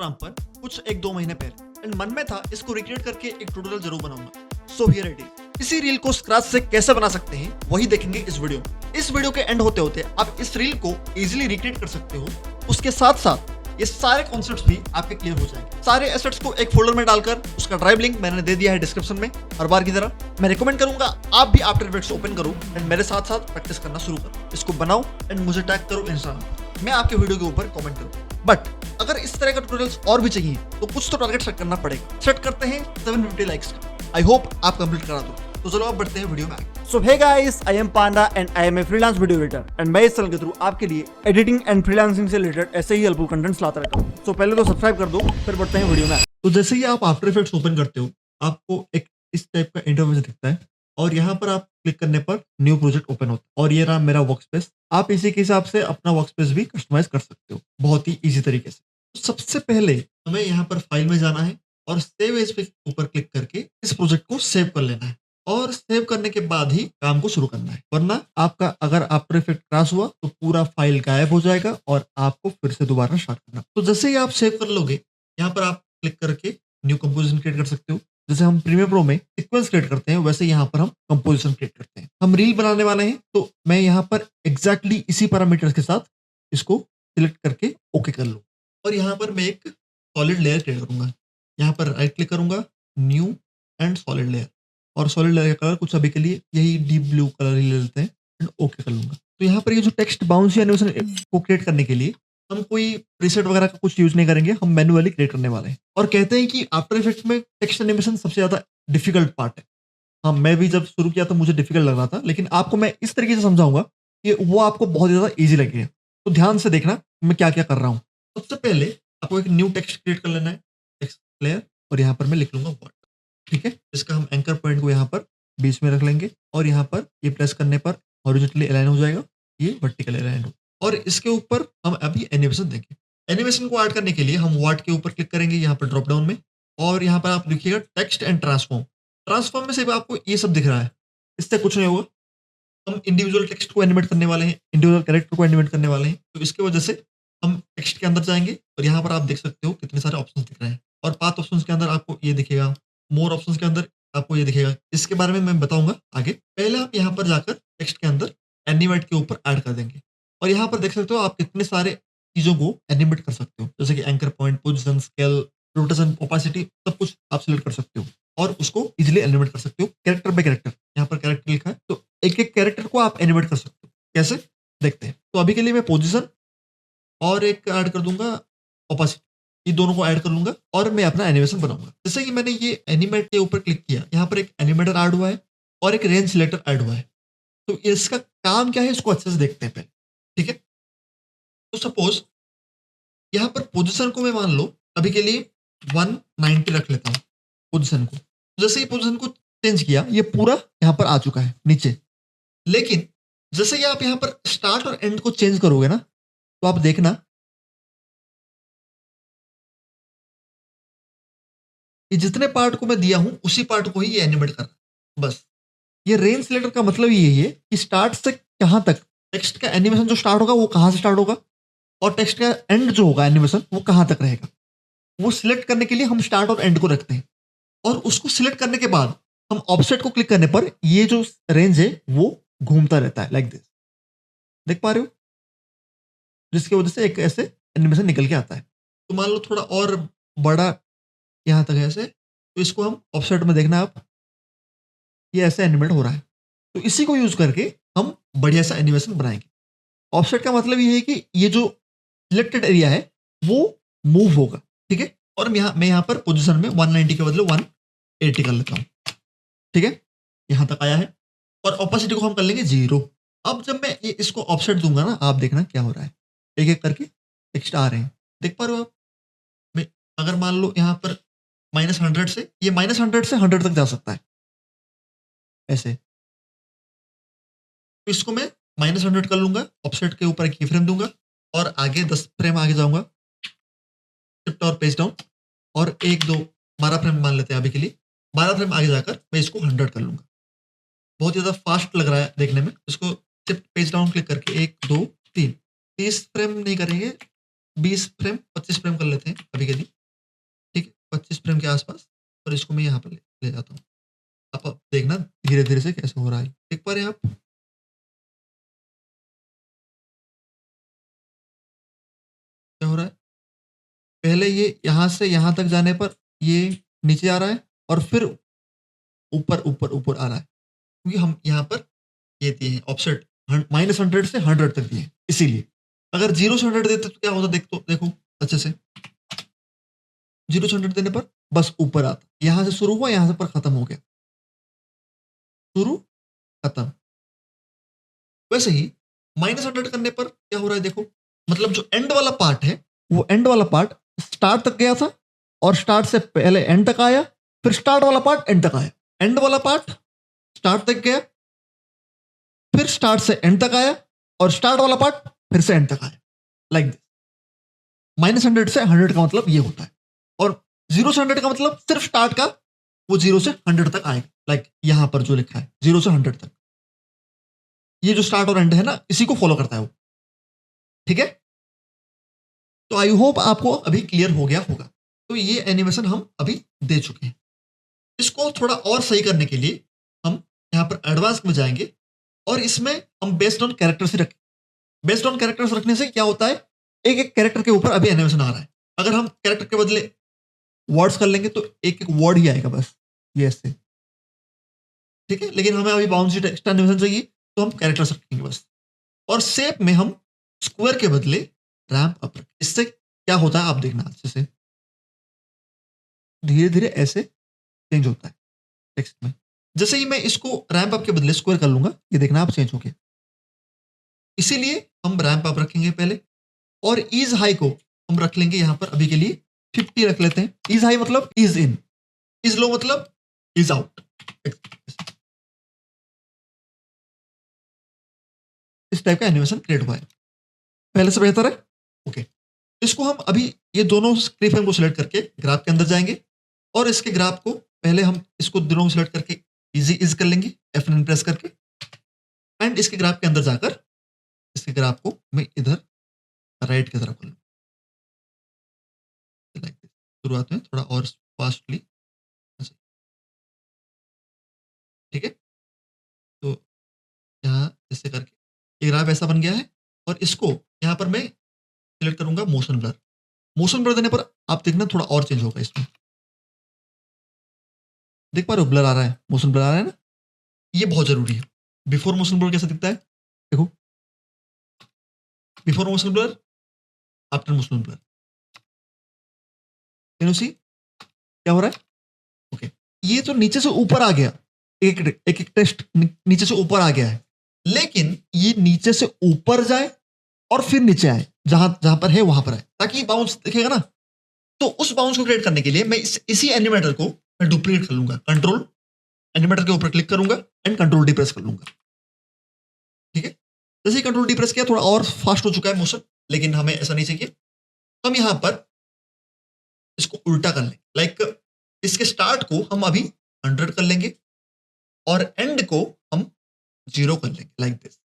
Instagram पर कुछ 1-2 महीने पहले एंड मन में था इसको रिक्रिएट करके एक ट्यूटोरियल जरूर बनाऊंगा। So here it is. इसी रील को स्क्रैच से कैसे बना सकते हैं वही देखेंगे इस वीडियो में। इस वीडियो के एंड होते होते आप इस रील को इजीली रिक्रिएट कर सकते हो। उसके साथ साथ ये सारे कॉन्सेप्ट्स भी आपके क्लियर हो जाएंगे। सारे एसेट्स को एक फोल्डर में डालकर उसका ड्राइव लिंक मैंने दे दिया है डिस्क्रिप्शन में। हर बार की तरह मैं रिकमेंड करूंगा आप भी आफ्टर इफेक्ट्स ओपन करो एंड मेरे साथ साथ प्रैक्टिस करना शुरू करो। इसको बनाओ एंड मुझे टैग करो इंस्टाग्राम। मैं आपके वीडियो के ऊपर कमेंट करूँ। बट अगर इस तरह का ट्यूटोरियल्स और भी चाहिए तो कुछ तो टारगेट सेट करना पड़ेगा। सेट करते हैं 750 लाइक्स का। आई होप आप कंप्लीट करा दो। तो चलो अब बढ़ते हैं वीडियो में आगे। So hey guys, I am Panda and I am a freelance video editor and मैं इस चैनल के थ्रू आपके लिए एडिटिंग एंड फ्रीलांसिंग से रिलेटेड ऐसे ही हेल्पफुल कंटेंट्स लाता रहता हूँ। So पहले तो सब्सक्राइब कर दो, फिर बढ़ते हैं वीडियो में। तो जैसे ही आप आफ्टर इफेक्ट्स ओपन करते हो आपको एक इस टाइप का इंटरफेस दिखता है और यहाँ पर आप क्लिक करने पर न्यू प्रोजेक्ट ओपन होता है और ये रहा मेरा वर्क स्पेस। आप इसी के हिसाब से अपना वर्क स्पेस भी कस्टमाइज कर सकते हो बहुत ही इजी तरीके से। तो सबसे पहले हमें यहाँ पर फाइल में जाना है और सेव एज पे ऊपर क्लिक करके इस प्रोजेक्ट को सेव कर लेना है और सेव करने के बाद ही काम को शुरू करना है, वरना आपका अगर आफ्टर इफेक्ट क्रैश हुआ तो पूरा फाइल गायब हो जाएगा और आपको फिर से दोबारा स्टार्ट करना। तो जैसे ही आप सेव कर लोगे यहाँ पर आप क्लिक करके न्यू कंपोजिशन क्रिएट कर सकते हो। जैसे हम प्रीमियर प्रो में सीक्वेंस क्रिएट करते हैं वैसे यहाँ पर हम कंपोजिशन क्रिएट करते हैं। हम रील बनाने वाले हैं तो मैं यहाँ पर एग्जैक्टली इसी पैरामीटर्स के साथ इसको सिलेक्ट करके ओके कर लूँ और यहाँ पर मैं एक सॉलिड लेयर क्रिएट करूंगा। यहाँ पर राइट क्लिक करूंगा, न्यू एंड सॉलिड लेयर, और सॉलिड लेयर का कलर कुछ अभी के लिए यही डीप ब्लू कलर ही ले लेते हैं एंड ओके कर लूंगा। तो यहाँ पर ये जो टेक्स्ट बाउंसी एनिमेशन को क्रिएट करने के लिए हम कोई प्रीसेट वगैरह का कुछ यूज नहीं करेंगे, हम मैन्युअली क्रिएट करने वाले हैं। और कहते हैं कि आफ्टर इफेक्ट्स में टेक्स्ट एनिमेशन सबसे ज्यादा डिफिकल्ट पार्ट है। हाँ, मैं भी जब शुरू किया तो मुझे डिफिकल्ट लग रहा था, लेकिन आपको मैं इस तरीके से समझाऊंगा कि वो आपको बहुत ज्यादा ईजी लगेगा। तो ध्यान से देखना मैं क्या क्या कर रहा हूँ। सबसे पहले आपको एक न्यू टेक्स्ट क्रिएट कर लेना है, टेक्स्ट लेयर, और यहाँ पर मैं लिख लूंगा वर्ड। ठीक है, इसका हम एंकर पॉइंट को यहाँ पर बीच में रख लेंगे और यहाँ पर ये प्रेस करने पर हॉरिजॉन्टली अलाइन हो जाएगा, ये वर्टिकल अलाइन हो। और इसके ऊपर हम अभी एनिमेशन देंगे। एनिमेशन को ऐड करने के लिए हम वर्ड के ऊपर क्लिक करेंगे यहाँ पर ड्रॉप डाउन में, और यहाँ पर आप लिखिएगा टेक्स्ट एंड ट्रांसफॉर्म। ट्रांसफॉर्म में सिर्फ आपको ये सब दिख रहा है, इससे कुछ नहीं होगा। हम इंडिविजुअल टेक्स्ट को एनिमेट करने वाले हैं, इंडिविजुअल कैरेक्टर को एनिमेट करने वाले हैं। तो इसकी वजह से हम टेक्स्ट के अंदर जाएंगे और यहाँ पर आप देख सकते हो कितने सारे ऑप्शंस दिख रहे हैं। और पाथ ऑप्शंस के अंदर आपको ये दिखेगा, मोर ऑप्शंस के अंदर आपको ये दिखेगा। इसके बारे में मैं बताऊंगा आगे। पहले आप यहाँ पर जाकर टेक्स्ट के अंदर एनिमेट के ऊपर ऐड कर देंगे और यहाँ पर देख सकते हो आप कितने सारे चीजों को एनिमेट कर सकते हो, जैसे कि anchor point, position, scale, rotation, opacity, सब कुछ आप सिलेक्ट कर सकते हो और उसको इजीली एनिमेट कर सकते हो कैरेक्टर बाय कैरेक्टर। यहाँ पर कैरेक्टर लिखा है तो एक एक कैरेक्टर को आप एनिमेट कर सकते हो। कैसे देखते हैं। तो अभी के लिए मैं पोजीशन और एक ऐड कर दूंगा ओपेसिटी, ये दोनों को ऐड कर लूंगा और मैं अपना एनिमेशन बनाऊंगा। जैसे कि मैंने ये एनिमेट के ऊपर क्लिक किया, यहाँ पर एक एनिमेटर ऐड हुआ है और एक रेंज सिलेक्टर ऐड हुआ है। तो इसका काम क्या है इसको अच्छे से देखते हैं पहले। ठीक है, तो सपोज यहाँ पर पोजीशन को मैं मान लो अभी के लिए 190 रख लेता हूँ पोजीशन को। जैसे ही पोजीशन को चेंज किया ये पूरा यहाँ पर आ चुका है नीचे। लेकिन जैसे ही आप यहाँ पर स्टार्ट और एंड को चेंज करोगे ना तो आप देखना कि जितने पार्ट को मैं दिया हूं उसी पार्ट को ही ये एनिमेट कर रहा है। बस ये रेंज सिलेक्टर का मतलब यही है कि स्टार्ट से कहां तक टेक्स्ट का एनिमेशन जो स्टार्ट होगा वो कहां से स्टार्ट होगा और टेक्स्ट का एंड जो होगा एनिमेशन वो कहां तक रहेगा। वो सिलेक्ट करने के लिए हम स्टार्ट और एंड को रखते हैं और उसको सिलेक्ट करने के बाद हम ऑफसेट को क्लिक करने पर ये जो रेंज है वो घूमता रहता है लाइक दिस। देख पा रहे हो, जिसकी वजह से एक ऐसे एनिमेशन निकल के आता है। तो मान लो थोड़ा और बड़ा यहाँ तक है ऐसे, तो इसको हम ऑफसेट में देखना आप, ये ऐसे एनिमेट हो रहा है। तो इसी को यूज करके हम बढ़िया सा एनिमेशन बनाएंगे। ऑफसेट का मतलब ये है कि ये जो सिलेक्टेड एरिया है वो मूव होगा। ठीक है, और मैं यहाँ पर पोजीशन में 190 के बदले 180 कर लेता हूँ। ठीक है, यहाँ तक आया है और ऑपोसिटी को हम कर लेंगे 0। अब जब मैं इसको ऑफसेट दूंगा ना, आप देखना क्या हो रहा है, एक एक करके टेक्स्ट आ रहे हैं। देख पा रहे हो आप। मैं अगर मान लो यहाँ पर -100 से, ये -100 से 100 तक जा सकता है ऐसे। तो इसको मैं -100 कर लूंगा, ऑफसेट के ऊपर एक की फ्रेम दूंगा और आगे 10 फ्रेम आगे जाऊंगा, शिफ्ट और पेज डाउन, और 1 2 12 फ्रेम मान लेते हैं अभी के लिए। 12 फ्रेम आगे जाकर मैं इसको 100 कर लूंगा। बहुत ज़्यादा फास्ट लग रहा है देखने में। इसको शिफ्ट पेज डाउन क्लिक करके 1 2 3 30 फ्रेम नहीं करेंगे, 20 फ्रेम 25 फ्रेम कर लेते हैं अभी के लिए। 25 फ्रेम के आसपास, और इसको मैं यहाँ पर ले जाता हूँ। आप देखना धीरे-धीरे से कैसे हो रहा है। देख पा रहे हैं आप? क्या हो रहा है? पहले ये यहाँ से यहाँ तक जाने पर ये नीचे आ रहा है और फिर ऊपर, ऊपर, ऊपर आ रहा है। क्योंकि हम यहाँ पर ये दिए हैं ऑफसेट -100 से 100 तक दिए हैं, इसीलिए। अगर 0 से 100 देते तो क्या होता, देखो अच्छे से। 0 से 100 देने पर बस ऊपर आता। यहाँ से शुरू हुआ, यहाँ से पर खत्म हो गया। शुरू, खत्म। वैसे ही -100 करने पर क्या हो रहा है देखो। मतलब जो एंड वाला पार्ट है, वो एंड वाला पार्ट स्टार्ट तक गया था और स्टार्ट से पहले एंड तक आया, फिर स्टार्ट वाला पार्ट एंड तक आया। एंड वाला पार्ट स्टार्ट तक गया, फिर स्टार्ट से एंड तक आया और स्टार्ट वाला पार्ट फिर से एंड तक आया। Like this. -100 से 100 का मतलब ये होता है, और 0 से 100 का मतलब सिर्फ स्टार्ट का, वो 0 से 100 तक आएगा। लाइक यहां पर जो लिखा है 0 से 100 तक, ये जो स्टार्ट और एंड है ना, इसी को फॉलो करता है वो। ठीक है? तो आई होप आपको अभी क्लियर हो गया होगा। तो ये एनिमेशन हम अभी दे चुके हैं। इसको थोड़ा और सही करने के लिए हम यहाँ पर एडवांस में जाएंगे और इसमें हम बेस्ड ऑन कैरेक्टर्स ही रखें। बेस्ड ऑन कैरेक्टर्स रखने से क्या होता है, एक एक कैरेक्टर के ऊपर अभी एनिमेशन आ रहा है। अगर हम कैरेक्टर के बदले वर्ड्स कर लेंगे तो एक एक वर्ड ही आएगा बस, ये ऐसे। ठीक है? लेकिन हमें अभी बाउंसी टेक्स्ट एनिमेशन चाहिए, तो हम कैरेक्टर्स रखेंगे बस। और शेप में हम स्क्वायर के बदले रैंप अप रखें। इससे क्या होता है आप देखना अच्छे से। धीरे धीरे ऐसे चेंज होता है टेक्स्ट में। जैसे ही मैं इसको रैंप अप के बदले स्क्वायर कर लूंगा, ये देखना आप चेंज हो गया। इसीलिए हम रैंप अप रखेंगे पहले, और ईज हाई को हम रख लेंगे यहाँ पर अभी के लिए 50 रख लेते हैं। ईज हाई मतलब ईज इन, ईज लो मतलब ईज आउट। इस टाइप का एनिमेशन क्रिएट हुआ है। पहले से बेहतर है? ओके। इसको हम अभी ये दोनों क्लिप फ्रेम को सिलेक्ट करके ग्राफ के अंदर जाएंगे, और इसके ग्राफ को पहले हम इसको दोनों को सिलेक्ट करके इजी इज कर लेंगे F9 प्रेस करके, एंड इसके ग्राफ के अंदर जाकर इसके ग्राफ को मैं इधर राइट की तरफ कर लूँ। शुरुआत में थोड़ा और फास्टली। ठीक है? तो यहाँ ऐसे करके ये ग्राफ ऐसा बन गया है, और इसको यहाँ पर मैं सिलेक्ट करूंगा मोशन ब्लर। मोशन ब्लर देने पर आप देखना थोड़ा और चेंज होगा इसमें। देख पा रहे हो ब्लर आ रहा है, मोशन ब्लर आ रहा है ना, ये बहुत जरूरी है। बिफोर मोशन ब्लर कैसा दिखता है देखो, before motion blur, after motion blur. Can you see क्या हो रहा है? ओके। ये तो नीचे से ऊपर आ गया, एक एक, एक टेस्ट नीचे से ऊपर आ गया है, लेकिन ये नीचे से ऊपर जाए और फिर नीचे आए, जहां जहां पर है वहां पर आए, ताकि बाउंस दिखेगा ना। तो उस बाउंस को क्रिएट करने के लिए मैं इसी एनिमेटर को मैं डुप्लीकेट कर लूंगा। कंट्रोल एनिमेटर के ऊपर क्लिक करूंगा एंड कंट्रोल डी प्रेस कर लूंगा। ठीक है? जैसे ही कंट्रोल डी प्रेस किया, थोड़ा और फास्ट हो चुका है मोशन, लेकिन हमें ऐसा नहीं चाहिए। हम यहां पर इसको उल्टा कर लें। लाइक इसके स्टार्ट को हम अभी 100 कर लेंगे और एंड को हम 0 कर लेंगे, लाइक दिस।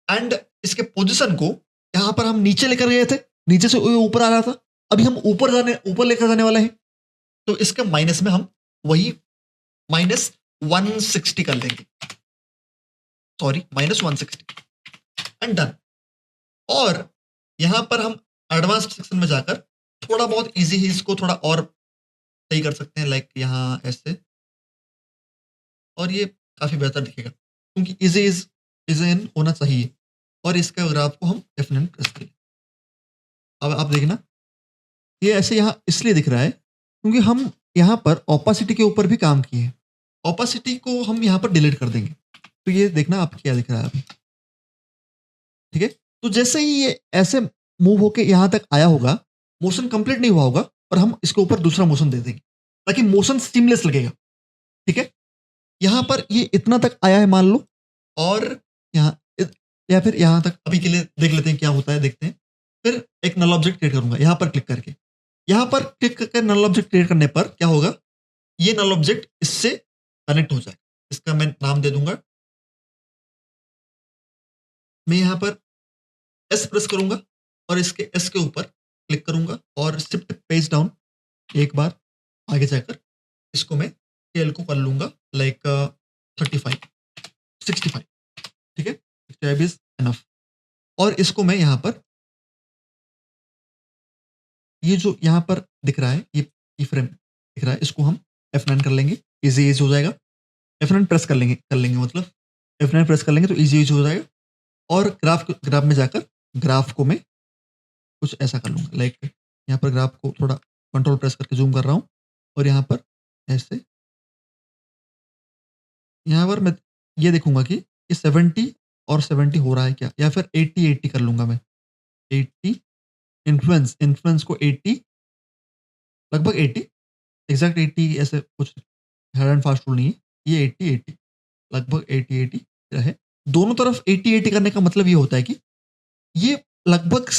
एंड इसके पोजीशन को यहां पर हम नीचे लेकर गए थे, नीचे से ऊपर आ रहा था, अभी हम ऊपर लेकर जाने वाले हैं, तो इसके माइनस में हम वही -160 कर लेंगे। Sorry, -160 and done. और यहां पर हम एडवांस्ड सेक्शन में जाकर थोड़ा बहुत इजी ही इसको थोड़ा और सही कर सकते हैं, लाइक यहां ऐसे, और ये काफी बेहतर दिखेगा क्योंकि इज इन होना चाहिए। और इसके ग्राफ को हम F9 प्रेस करें। अब आप देखना, ये ऐसे यहाँ इसलिए दिख रहा है क्योंकि हम यहाँ पर ओपासिटी के ऊपर भी काम किए हैं। ओपासिटी को हम यहाँ पर डिलीट कर देंगे, तो ये देखना आप क्या दिख रहा है अभी। ठीक है? तो जैसे ही ये ऐसे मूव होके यहाँ तक आया होगा, मोशन कंप्लीट नहीं हुआ होगा, और हम इसके ऊपर दूसरा मोशन दे देंगे ताकि मोशन सीमलेस लगेगा। ठीक है? यहाँ पर ये इतना तक आया है मान लो, और यहाँ या फिर यहाँ तक अभी के लिए देख लेते हैं क्या होता है, देखते हैं। फिर एक नल ऑब्जेक्ट क्रिएट करूंगा यहाँ पर क्लिक करके। यहाँ पर क्लिक करके नल ऑब्जेक्ट क्रिएट करने पर क्या होगा, ये नल ऑब्जेक्ट इससे कनेक्ट हो जाए। इसका मैं नाम दे दूंगा। मैं यहाँ पर एस प्रेस करूंगा और इसके एस के ऊपर क्लिक करूंगा और शिफ्ट पेज डाउन एक बार, आगे जाकर इसको मैं स्केल को कर लूँगा लाइक 35, 65, ठीक है? 65 इज़ इनफ। और इसको मैं यहाँ पर ये जो यहाँ पर दिख रहा है, ये की-फ्रेम दिख रहा है, इसको हम F9 कर लेंगे, ईज़ी हो जाएगा। F9 प्रेस कर लेंगे मतलब F9 प्रेस कर लेंगे तो ईज़ी हो जाएगा। और ग्राफ में जाकर ग्राफ को मैं कुछ ऐसा कर लूँगा लाइक यहाँ पर ग्राफ को थोड़ा कंट्रोल प्रेस करके ज़ूम कर रहा हूँ और यहाँ पर ऐसे यहाँ पर मैं ये देखूँगा कि ये 70 और 70 हो रहा है क्या? या फिर 80-80 कर लूँगा मैं। 80 इन्फ्लुएंस को 80 लगभग 80 एग्ज़ैक्ट 80 ऐसे कुछ हार्ड एंड फास्ट रूल नहीं है। ये 80-80 लगभग 80-80 रहे। दोनों तरफ 80-80 करने का मतलब ये होता है कि ये लगभग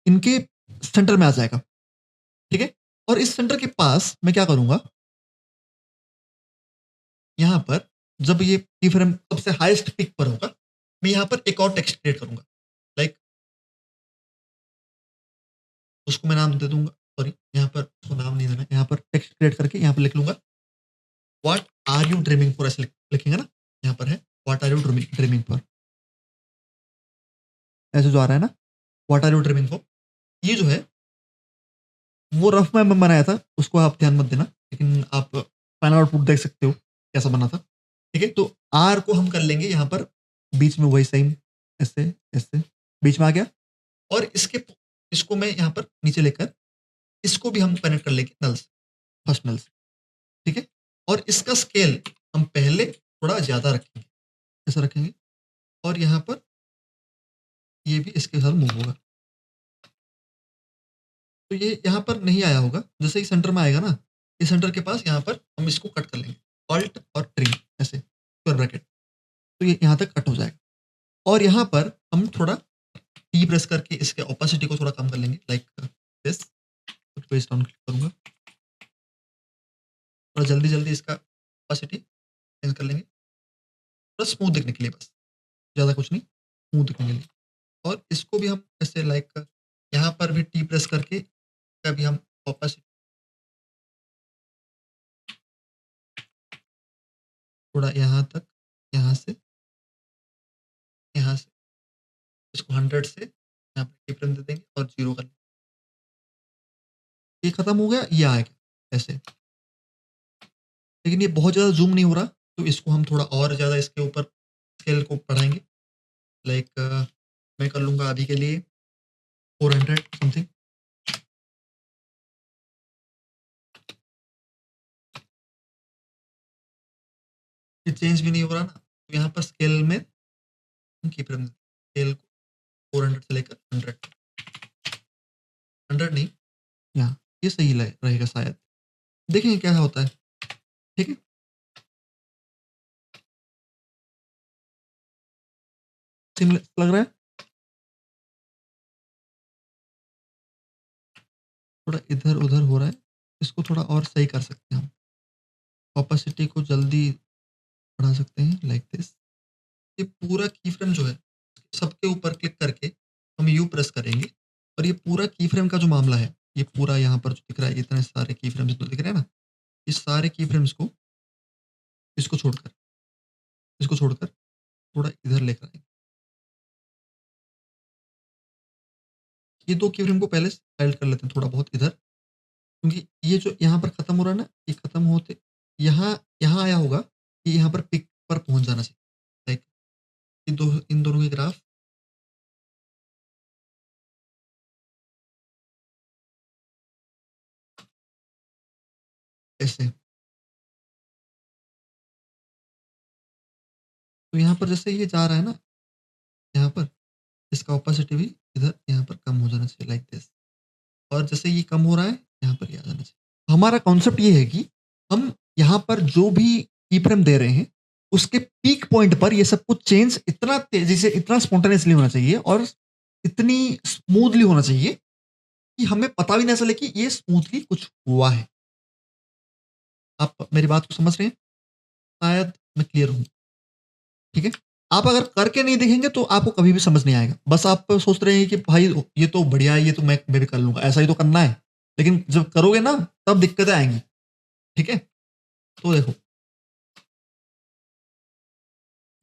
इनके सेंटर में आ जाएगा, ठीक है? और इस सेंटर के पास मैं क्या करूँगा, यहाँ पर जब ये की फ्रेम सबसे हाईएस्ट पीक पर होगा, मैं यहाँ पर एक और टेक्स्ट क्रिएट करूँगा। लाइक उसको मैं नाम दे दूँगा, सॉरी यहाँ पर उसको नाम नहीं देना, यहाँ पर टेक्स्ट क्रिएट करके यहाँ पर लिख लूँगा, what are you dreaming for ऐसे लिखेंगे ना, यहाँ पर है what are you dreaming for. ऐसे जो आ रहा है ना, what are you dreaming for, ये जो है वो रफ में बनाया था, उसको आप ध्यान मत देना, लेकिन आप फाइनल आउटपुट देख सकते हो कैसा बना था, ठीक है? तो आर को हम कर लेंगे यहाँ पर बीच में वही सेम ऐसे, ऐसे बीच में आ गया और इसको मैं यहाँ पर नीचे लेकर इसको भी हम कनेक्ट कर लेंगे नल से, फर्स्ट नल से, ठीक है? और इसका स्केल हम पहले थोड़ा ज़्यादा रखेंगे, ऐसा रखेंगे और यहाँ पर ये भी इसके साथ मूव होगा। तो ये यहाँ पर नहीं आया होगा, जैसे ही सेंटर में आएगा ना, इस सेंटर के पास यहाँ पर हम इसको कट कर लेंगे, ऑल्ट और ट्रिम ऐसे स्क्वायर ब्रैकेट, तो ये यहाँ तक कट हो जाएगा। और यहाँ पर हम थोड़ा टी प्रेस करके इसके ओपेसिटी को थोड़ा कम कर लेंगे like this, page down click करूँगा, थोड़ा जल्दी इसका ओपेसिटी चेंज कर लेंगे, थोड़ा स्मूथ दिखने के लिए बस, ज़्यादा कुछ नहीं, स्मूथ दिखने के लिए। और इसको भी हम ऐसे लाइक यहाँ पर भी टी प्रेस करके इसका भी हम ओपेसिटी थोड़ा यहाँ तक, यहाँ से इसको 100 से यहाँ पे टी-फ्रेम दे देंगे और 0 कर लेंगे। ये खत्म हो गया, ये आएगा ऐसे। लेकिन ये बहुत ज़्यादा ज़ूम नहीं हो रहा, तो इसको हम थोड़ा और ज़्यादा इसके ऊपर स्केल को बढ़ाएँगे। लाइक मैं कर लूँगा अभी के लिए 400 समथिंग। ये चेंज भी नहीं हो रहा ना, तो यहाँ पर स्केल में की-फ्रेम स्केल को 400 से लेकर 100, 100 नहीं, यहाँ ये सही रहेगा शायद। देखेंगे क्या होता है, ठीक है? सीमलेस लग रहा है? थोड़ा इधर-उधर हो रहा है, इसको थोड़ा और सही कर सकते हैं हम। ओपेसिटी को जल्दी बढ़ा सकते हैं लाइक दिस। ये पूरा की-फ्रेम जो है, सबके ऊपर क्लिक करके हम यू प्रेस करेंगे और ये पूरा की-फ्रेम का जो मामला है, ये पूरा यहाँ पर जो दिख रहा है, इतने सारे की-फ्रेम्स जो दिख रहे हैं ना, इस सारे की-फ्रेम्स को इसको छोड़कर थोड़ा इधर लेकर आएँगे। ये 2 की-फ्रेम को पहले साइड कर लेते हैं थोड़ा बहुत इधर, क्योंकि ये जो यहाँ पर खत्म हो रहा है ना, ये खत्म होते यहाँ यहाँ आया होगा, ये यहाँ पर पीक पर पहुँच जाना चाहिए। लाइक इन दोनों के ग्राफ ऐसे। तो यहाँ पर जैसे ये जा रहा है ना, यहाँ पर इसका ओपेसिटी भी इधर यहाँ पर कम हो जाना चाहिए लाइक दिस। और जैसे ये कम हो रहा है, यहाँ पर ये आ जाना चाहिए। हमारा कॉन्सेप्ट ये है कि हम यहाँ पर जो भी की-फ्रेम दे रहे हैं, उसके पीक पॉइंट पर ये सब कुछ चेंज इतना तेज़ी से, इतना स्पॉन्टेनियसली होना चाहिए और इतनी स्मूथली होना चाहिए कि हमें पता भी ना चले कि ये स्मूथली कुछ हुआ है। आप मेरी बात को समझ रहे हैं? शायद मैं क्लियर हूँ, ठीक है? आप अगर करके नहीं देखेंगे तो आपको कभी भी समझ नहीं आएगा। बस आप सोच रहे हैं कि भाई ये तो बढ़िया है, ये तो मैं भी कर लूँगा, ऐसा ही तो करना है। लेकिन जब करोगे ना, तब दिक्कतें आएँगी। ठीक है? तो देखो,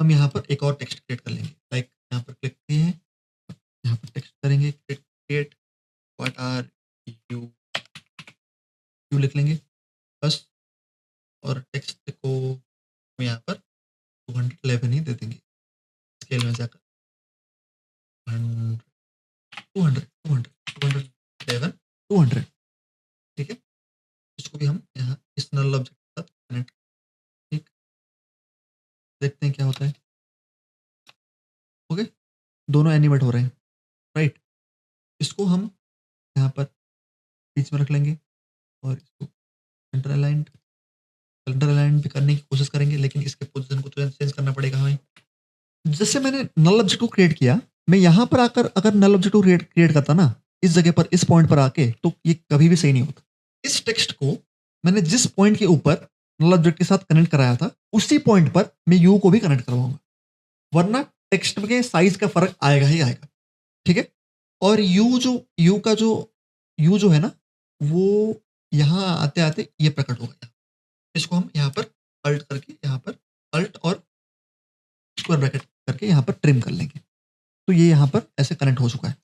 हम यहाँ पर एक और टेक्स्ट क्रिएट कर लेंगे। लाइक यहाँ पर क्लिक किए हैं, यहाँ पर टेक्स्ट करेंगे, create what are you, you लिख लेंगे बस। और टेक्स्ट को हम यहाँ पर 211 ही दे देंगे, स्केल में जाकर 200 211 200, ठीक है? इसको भी हम यहाँ इस नल ऑब्जेक्ट के साथ कनेक्ट, ठीक, देखते हैं क्या होता है। ओके, दोनों एनिमेट हो रहे हैं, राइट? इसको हम यहाँ पर बीच में रख लेंगे और इसको सेंटर अलाइन भी करने की कोशिश करेंगे, लेकिन इसके पोजीशन को तुरंत चेंज करना पड़ेगा हमें। जैसे मैंने नल ऑब्जेक्ट को क्रिएट किया, मैं यहाँ पर आकर अगर नल ऑब्जेक्ट को क्रिएट करता ना, इस जगह पर, इस पॉइंट पर आके, तो ये कभी भी सही नहीं होता। इस टेक्स्ट को मैंने जिस पॉइंट के ऊपर नल ऑब्जेक्ट के साथ कनेक्ट कराया था, उसी पॉइंट पर मैं यू को भी कनेक्ट करवाऊंगा, वरना टेक्स्ट के साइज का फर्क आएगा ही आएगा, ठीक है? और यू जो है ना, वो यहाँ आते आते ये प्रकट हो गया। इसको हम यहाँ पर अल्ट करके, यहाँ पर अल्ट और स्क्वायर ब्रैकेट करके यहाँ पर ट्रिम कर लेंगे, तो ये यहाँ पर ऐसे कनेक्ट हो चुका है।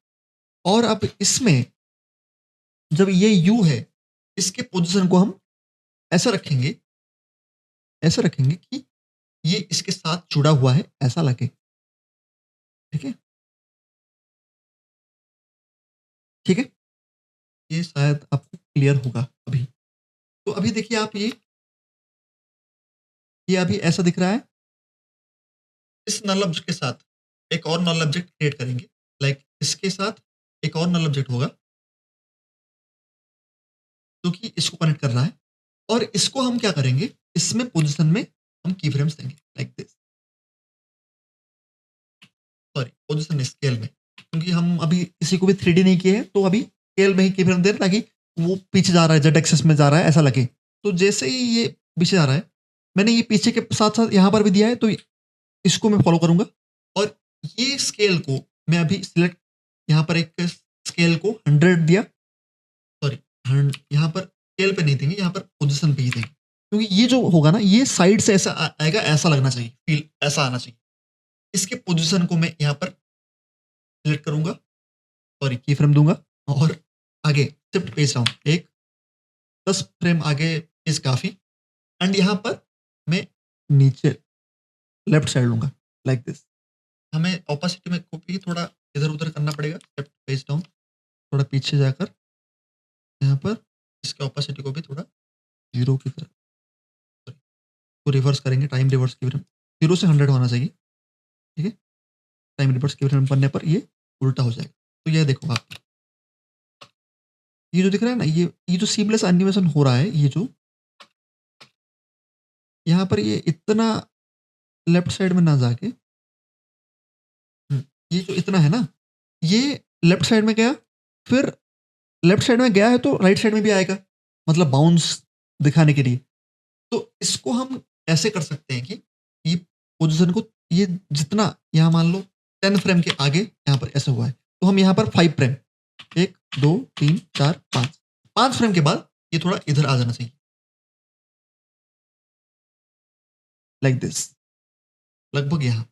और अब इसमें जब ये यू है, इसके पोजीशन को हम ऐसा रखेंगे, ऐसा रखेंगे कि ये इसके साथ जुड़ा हुआ है ऐसा लगे, ठीक है? ठीक है, ये शायद आपको क्लियर होगा अभी। तो अभी देखिए आप, ये अभी ऐसा दिख रहा है। इस नल ऑब्जेक्ट के साथ एक और नल ऑब्जेक्ट क्रिएट करेंगे, लाइक इसके साथ एक और नल ऑब्जेक्ट होगा जो कि इसको कनेक्ट कर रहा है, और इसको हम क्या करेंगे, इसमें पोजीशन में हम की फ्रेम्स देंगे, like this, sorry position scale में, क्योंकि हम अभी किसी को भी 3D नहीं किए हैं, तो अभी स्केल में ही की फ्रेम दे रहे हैं, ताकि वो पीछे जा रहा है, जेड एक्सेस में जा रहा है ऐसा लगे। तो जैसे ही ये पीछे जा रहा है, मैंने ये पीछे के साथ साथ यहाँ पर भी दिया है, तो इसको मैं फॉलो करूंगा। और ये स्केल को मैं अभी सिलेक्ट, यहाँ पर एक स्केल को 100 दिया, सॉरी यहाँ पर स्केल पे नहीं देंगे, यहाँ पर पोजीशन पे ही देंगे, क्योंकि ये जो होगा ना, ये साइड से ऐसा आएगा, ऐसा लगना चाहिए, फील ऐसा आना चाहिए। इसके पोजीशन को मैं यहाँ पर सिलेक्ट करूंगा, सॉरी की फ्रेम दूंगा, और आगे शिफ्ट पेज डाउन, एक 10 फ्रेम आगे इज काफी। एंड यहाँ पर मैं नीचे लेफ्ट साइड लूंगा, लाइक दिस। हमें ऑपोसिटी में को भी थोड़ा इधर उधर करना पड़ेगा, लेफ्ट पेज डाउन, थोड़ा पीछे जाकर यहाँ पर इसके ऑपोसिटी को भी थोड़ा 0 की तरह, sorry, को रिवर्स करेंगे, टाइम रिवर्स की फ्रेम 0 से 100 होना चाहिए, ठीक है? टाइम रिवर्स की फ्रेम बनने पर ये उल्टा हो जाएगा। तो ये देखो आप, ये जो दिख रहा है ना, ये जो सीमलेस एनिमेशन हो रहा है, ये जो यहाँ पर ये इतना लेफ्ट साइड में ना जाके, ये जो इतना है ना, ये लेफ्ट साइड में गया, फिर लेफ्ट साइड में गया है तो राइट साइड में भी आएगा, मतलब बाउंस दिखाने के लिए। तो इसको हम ऐसे कर सकते हैं कि ये पोजीशन को, ये जितना यहाँ मान लो 10 फ्रेम के आगे यहाँ पर ऐसा हुआ है, तो हम यहाँ पर 5 फ्रेम, 1 2 3 4 5 फ्रेम के बाद ये थोड़ा इधर आ जाना चाहिए, लाइक दिस, लगभग यहाँ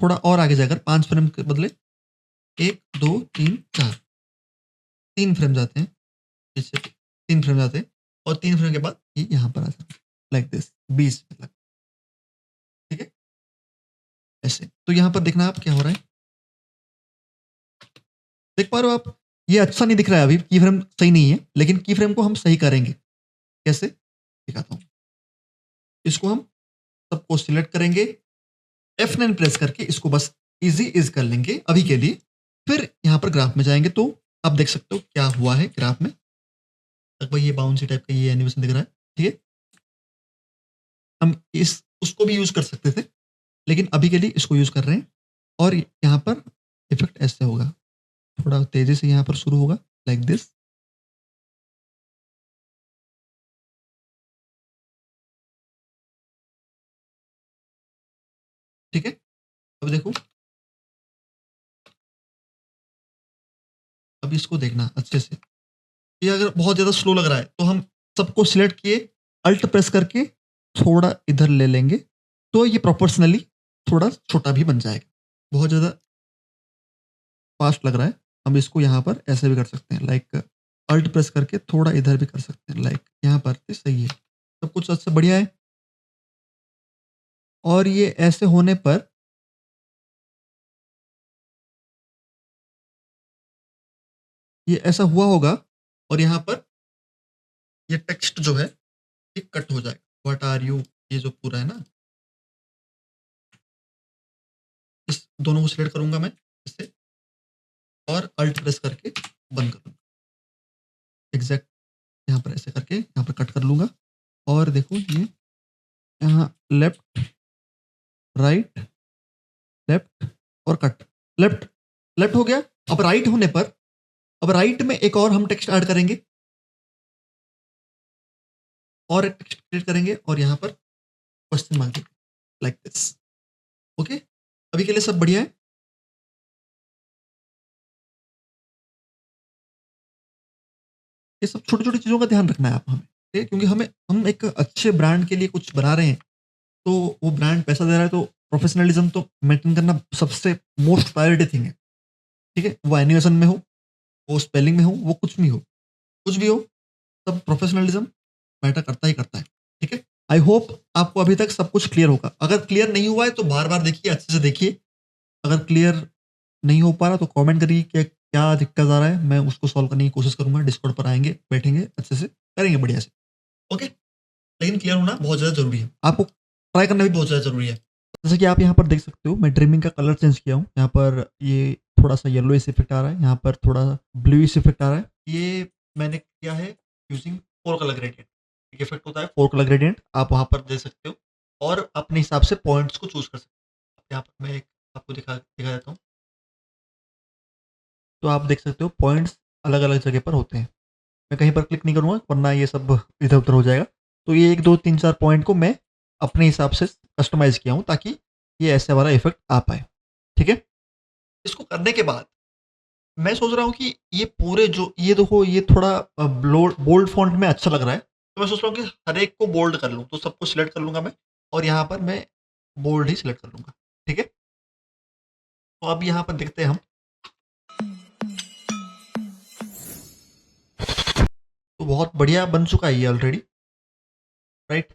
थोड़ा और आगे जाकर 5 फ्रेम के बदले 1 2 3 4 3 फ्रेम जाते हैं, इससे 3 फ्रेम जाते हैं, और 3 फ्रेम के बाद ये यहाँ पर आ जाता है, लाइक दिस, 20 में लग, ठीक है? ऐसे। तो यहाँ पर देखना आप क्या हो रहा है, देख पा रहे हो आप? ये अच्छा नहीं दिख रहा है, अभी की फ्रेम सही नहीं है, लेकिन की फ्रेम को हम सही करेंगे। कैसे, दिखाता हूँ। इसको हम सबको सिलेक्ट करेंगे, F9 प्रेस करके इसको बस इजी इज कर लेंगे अभी के लिए। फिर यहाँ पर ग्राफ में जाएंगे, तो आप देख सकते हो क्या हुआ है ग्राफ में, लगभग ये बाउंसी टाइप का ये एनिमेशन दिख रहा है, ठीक है? हम इस उसको भी यूज कर सकते थे, लेकिन अभी के लिए इसको यूज कर रहे हैं। और यहाँ पर इफेक्ट ऐसे होगा, थोड़ा तेजी से यहाँ पर शुरू होगा, लाइक दिस, ठीक है? अब देखो, अब इसको देखना अच्छे से, ये अगर बहुत ज्यादा स्लो लग रहा है, तो हम सबको सिलेक्ट किए, अल्ट प्रेस करके थोड़ा इधर ले लेंगे, तो ये प्रोपोर्शनली थोड़ा छोटा भी बन जाएगा। बहुत ज़्यादा फास्ट लग रहा है, हम इसको यहाँ पर ऐसे भी कर सकते हैं, लाइक अल्ट प्रेस करके थोड़ा इधर भी कर सकते हैं, लाइक यहाँ पर भी सही है। सब कुछ सबसे बढ़िया है। और ये ऐसे होने पर ये ऐसा हुआ होगा और यहाँ पर ये टेक्स्ट जो है ये कट हो जाएगा। व्हाट आर यू, ये जो पूरा है ना, इस दोनों को सिलेक्ट करूंगा मैं इसे और अल्ट प्रेस करके बंद कर दूंगा। एग्जैक्ट यहाँ पर ऐसे करके यहाँ पर कट कर लूंगा और देखो ये यहाँ लेफ्ट राइट लेफ्ट और कट। लेफ्ट लेफ्ट हो गया। अब राइट होने पर अब राइट में एक और हम टेक्स्ट ऐड करेंगे और एक टेक्स्ट क्रिएट करेंगे और यहाँ पर question mark like this. Okay, अभी के लिए सब बढ़िया है। ये सब छोटी छोटी चीज़ों का ध्यान रखना है आप हमें, ठीक है? क्योंकि हम एक अच्छे ब्रांड के लिए कुछ बना रहे हैं, तो वो ब्रांड पैसा दे रहा है, तो प्रोफेशनलिज्म तो मेंटेन करना सबसे मोस्ट प्रायोरिटी थिंग है। ठीक है, वो एनिमेशन में हो, वो स्पेलिंग में हो, वो कुछ भी हो, सब प्रोफेशनलिज्म मैटर करता ही करता है। ठीक है, आई होप आपको अभी तक सब कुछ क्लियर होगा। अगर क्लियर नहीं हुआ है तो बार बार देखिए, अच्छे से देखिए। अगर क्लियर नहीं हो पा रहा तो कमेंट करिए कि क्या दिक्कत आ रहा है, मैं उसको सॉल्व करने की कोशिश करूंगा। डिस्कॉर्ड पर आएंगे, बैठेंगे, अच्छे से करेंगे, बढ़िया से। ओके, लेकिन क्लियर होना बहुत ज़्यादा जरूरी है, आपको ट्राई करना भी बहुत ज़्यादा जरूरी है। जैसे कि आप यहाँ पर देख सकते हो, मैं ड्रीमिंग का कलर चेंज किया हूँ। यहाँ पर ये थोड़ा सा येलोइश इफेक्ट आ रहा है, यहाँ पर थोड़ा ब्लूइश इफेक्ट आ रहा है। ये मैंने किया है यूजिंग 4 कलर ग्रेडियंट। एक इफेक्ट होता है 4 कलर ग्रेडियंट, आप वहाँ पर दे सकते हो और अपने हिसाब से पॉइंट्स को चूज कर सकते हो। यहाँ पर मैं एक आपको दिखा देता हूँ, तो आप देख सकते हो पॉइंट्स अलग अलग जगह पर होते हैं। मैं कहीं पर क्लिक नहीं करूँगा वरना ये सब इधर उधर हो जाएगा। तो ये 1 2 3 4 पॉइंट को मैं अपने हिसाब से कस्टमाइज़ किया हूँ ताकि ये ऐसे वाला इफ़ेक्ट आ पाए। ठीक है? इसको करने के बाद मैं सोच रहा हूँ कि ये पूरे जो ये देखो, ये थोड़ा बोल्ड फ़ॉन्ट में अच्छा लग रहा है। तो मैं सोच रहा हूँ कि हर एक को बोल्ड कर लूँ। तो सबको सिलेक्ट कर लूँगा मैं और यहाँ पर मैं बोल्ड ही सिलेक्ट कर लूँगा। ठीक है? तो अब यहाँ पर देखते हैं हम। तो बहुत बढ़िया बन चुका है ये ऑलरेडी, राइट?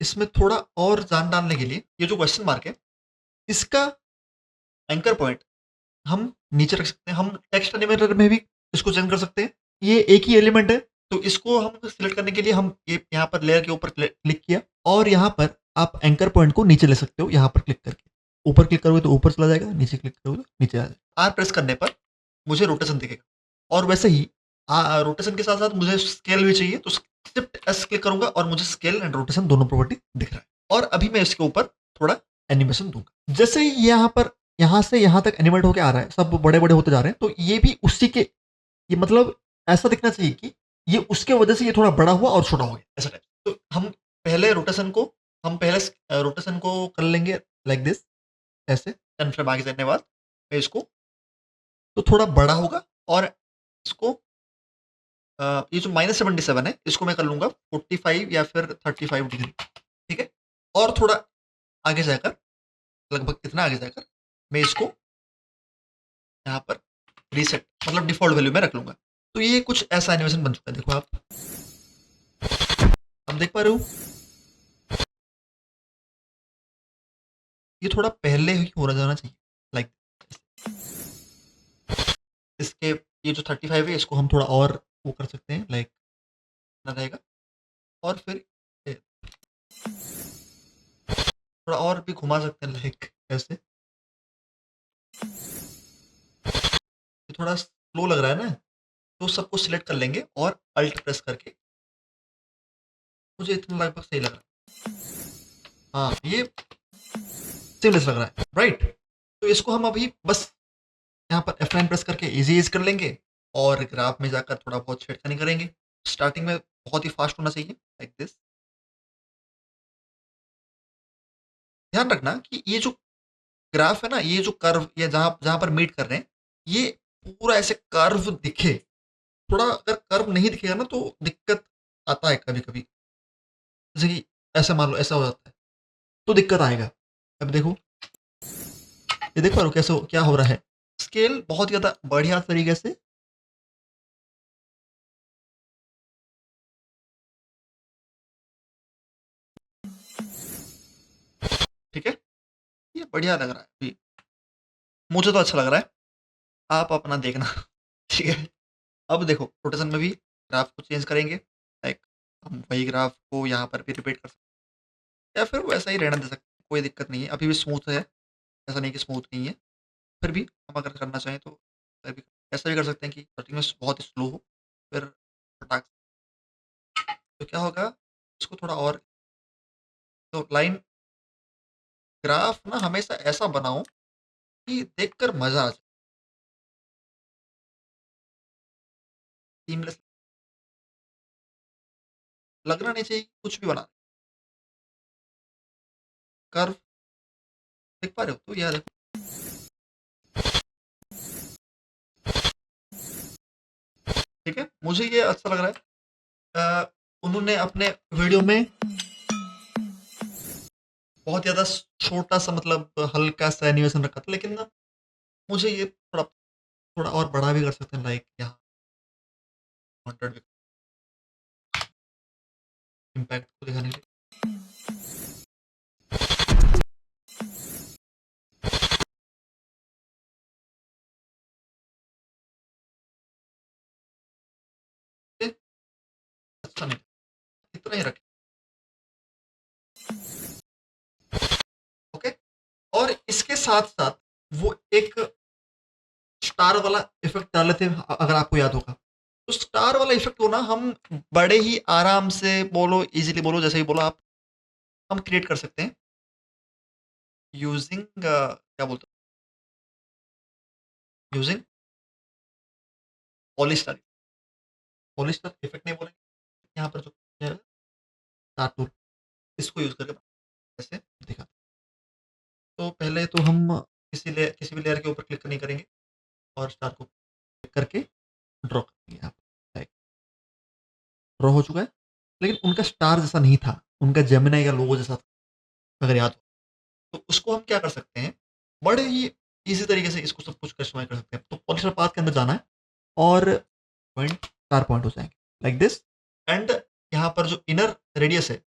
इसमें थोड़ा और जान डालने के लिए ये जो क्वेश्चन मार्क है, इसका एंकर पॉइंट हम नीचे रख सकते हैं। हम टेक्स्ट एनिमेटर में भी इसको चेंज कर सकते हैं। ये एक ही एलिमेंट है, तो इसको हम सिलेक्ट करने के लिए हम ये यहाँ पर लेयर के ऊपर क्लिक किया और यहाँ पर आप एंकर पॉइंट को नीचे ले सकते हो यहाँ पर क्लिक करके। ऊपर क्लिक करोगे तो ऊपर चला जाएगा, नीचे क्लिक करोगे तो नीचे आ जाएगा। आर प्रेस करने पर मुझे रोटेशन दिखेगा और वैसे ही रोटेशन के साथ साथ मुझे स्केल भी चाहिए, तो शिफ्ट एस क्लिक करूंगा और मुझे स्केल एंड रोटेशन दोनों प्रॉपर्टी दिख रहा है। और अभी मैं इसके ऊपर थोड़ा एनिमेशन दूंगा। जैसे ही यहाँ पर यहाँ से यहाँ तक एनिमेट होके आ रहा है, सब बड़े बड़े होते जा रहे हैं, तो ये भी उसी के, ये मतलब ऐसा दिखना चाहिए कि ये उसके वजह से ये थोड़ा बड़ा हुआ और छोटा हो गया, ऐसा टाइप। तो हम पहले रोटेशन को कर लेंगे लाइक दिस, ऐसे 10 फ्रेम आगे जाने के बाद मैं इसको, तो थोड़ा बड़ा होगा और इसको ये जो -77 है इसको मैं कर लूंगा 45 या फिर 35 डिग्री। ठीक है, और थोड़ा आगे जाकर, लगभग कितना आगे जाकर मैं इसको यहाँ पर रीसेट मतलब डिफॉल्ट वैल्यू में रख लूंगा। तो ये कुछ ऐसा एनिमेशन बन चुका है, देखो आप देख पा रहे हो। ये थोड़ा पहले ही हो रहा जाना चाहिए, लाइक इसके ये जो 35 है इसको हम थोड़ा और वो कर सकते हैं, लाइक ना रहेगा। और फिर ए, थोड़ा और भी घुमा सकते हैं, लाइक ऐसे। ये थोड़ा स्लो लग रहा है ना, तो सबको सिलेक्ट कर लेंगे और अल्ट प्रेस करके, मुझे इतना लगभग सही लग रहा है। हाँ, ये सीमलेस लग रहा है, राइट? तो इसको हम अभी बस यहाँ पर F9 प्रेस करके इजी इज कर लेंगे और ग्राफ में जाकर थोड़ा बहुत छेड़खानी करेंगे। स्टार्टिंग में बहुत ही फास्ट होना चाहिए, लाइक दिस। ध्यान रखना कि ये जो ग्राफ है ना, ये जो कर्व या जहाँ जहाँ पर मीट कर रहे हैं, ये पूरा ऐसे कर्व दिखे। थोड़ा अगर कर्व नहीं दिखेगा ना तो दिक्कत आता है कभी कभी। जैसे कि ऐसे मान लो ऐसा हो जाता है, तो दिक्कत आएगा। अब देखो, ये देख पा रहे हो कैसे क्या हो रहा है? स्केल बहुत ज़्यादा बढ़िया तरीके से ठीक है? ये बढ़िया लग रहा है अभी। मुझे तो अच्छा लग रहा है, आप अपना देखना। ठीक है? अब देखो रोटेशन में भी ग्राफ को चेंज करेंगे, लाइक हम वही ग्राफ को यहाँ पर भी रिपीट कर सकते हैं या फिर वैसा ही रहने दे सकते हैं, कोई दिक्कत नहीं है। अभी भी स्मूथ है, ऐसा नहीं कि स्मूथ नहीं है। फिर भी हम अगर करना चाहें तो ऐसा भी कर सकते हैं कि स्टार्टिंग में बहुत ही स्लो हो, फिर फटाक तो क्या होगा, इसको थोड़ा और तो लाइन ग्राफ ना हमेशा ऐसा बनाओ कि देखकर मज़ा आ जाए, सीमलेस लगना नहीं चाहिए कि कुछ भी बना कर्व देख पा रहे हो? तो यार ठीक है, मुझे ये अच्छा लग रहा है। उन्होंने अपने वीडियो में बहुत ज़्यादा छोटा-सा मतलब हल्का-सा एनिमेशन रखा था, लेकिन ना मुझे ये थोड़ा थोड़ा और बड़ा भी कर सकते हैं, लाइक यहाँ 100 इम्पैक्ट को दिखाने के लिए अच्छा नहीं, इतना ही रखें, ओके? और इसके साथ-साथ वो एक स्टार वाला इफ़ेक्ट डाले थे, अगर आपको याद होगा। तो स्टार वाला इफ़ेक्ट को ना हम बड़े ही आराम से बोलो, ईज़िली बोलो, जैसे ही बोलो आप, हम क्रिएट कर सकते हैं यूज़िंग क्या बोलते हैं, यूज़िंग पॉलीस्टार। पॉलीस्टार इफ़ेक्ट नहीं बोलेंगे, यहाँ पर जो है स्टार टूल, इसको यूज़ करके ऐसे दिखा। तो पहले तो हम किसी भी लेयर के ऊपर क्लिक नहीं करेंगे और स्टार को क्लिक करके ड्रॉ करेंगे यहाँ पे। लाइक ड्रॉ हो चुका है, लेकिन उनका स्टार जैसा नहीं था, उनका जेमिनी का लोगो जैसा था, अगर याद हो। तो उसको हम क्या कर सकते हैं, बड़े ही ईज़ी तरीके से इसको सब कुछ कस्टमाइज़ कर सकते हैं। तो पॉलिस्टर पाथ के अंदर जाना है और पॉइंट 4 पॉइंट हो जाएँगे, लाइक दिस। एंड यहाँ पर जो इनर रेडियस है,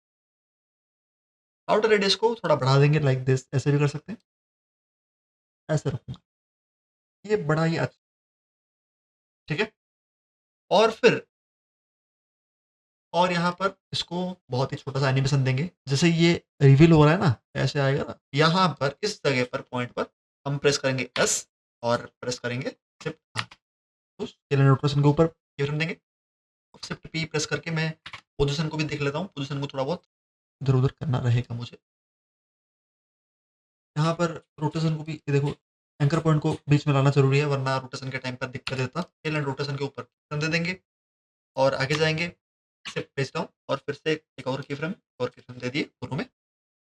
आउटर रेडियस को थोड़ा बढ़ा देंगे, लाइक दिस, ऐसे भी कर सकते हैं, ऐसे रखूँगा। ये बड़ा ही अच्छा, ठीक है? और फिर और यहाँ पर इसको बहुत ही छोटा-सा एनिमेशन देंगे। जैसे ये रिवील हो रहा है ना, ऐसे आएगा ना, यहाँ पर इस जगह पर पॉइंट पर हम प्रेस करेंगे एस और प्रेस करेंगे शिफ्ट आर। तो स्केल एंड रोटेशन के ऊपर कीफ्रेम देंगे। शिफ्ट पी प्रेस करके मैं पोज़ीशन को भी देख लेता हूँ। पोज़ीशन को थोड़ा बहुत इधर-उधर करना रहेगा मुझे। यहाँ पर रोटेशन को भी ये देखो, एंकर पॉइंट को बीच में लाना ज़रूरी है, वरना रोटेशन के टाइम पर दिक्कत देता। स्केल एंड रोटेशन के ऊपर कीफ्रेम दे देंगे और आगे जाएँगे, शिफ्ट पेज डाउन और फिर से एक और कीफ्रेम दे दिए दोनों में।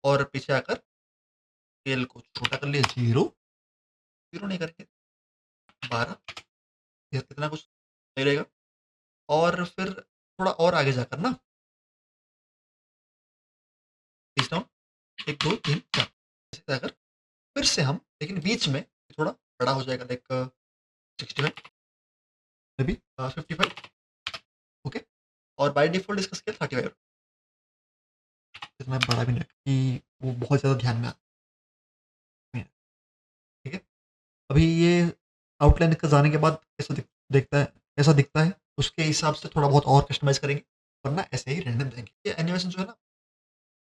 और पीछे आकर स्केल को छोटा कर लिया 0, 0 नहीं करेंगे 12, या कितना कुछ सही रहेगा। और फिर थोड़ा और आगे जाकर ना पेज डाउन 1, 2, 3, 4 ऐसे जाकर फिर से हम, लेकिन बीच में थोड़ा बड़ा हो जाएगा, लाइक 65 मे बी 55, ओके। और बाय डिफ़ॉल्ट इसका स्केल 35, इतना बड़ा भी नहीं कि वो बहुत ज़्यादा ध्यान में आए, ठीक है। अभी ये आउटलाइन का जाने के बाद कैसा दिखता है, उसके हिसाब से थोड़ा बहुत और कस्टमाइज़ करेंगे, वरना ऐसे ही रहने देंगे। ये एनिमेशन जो है ना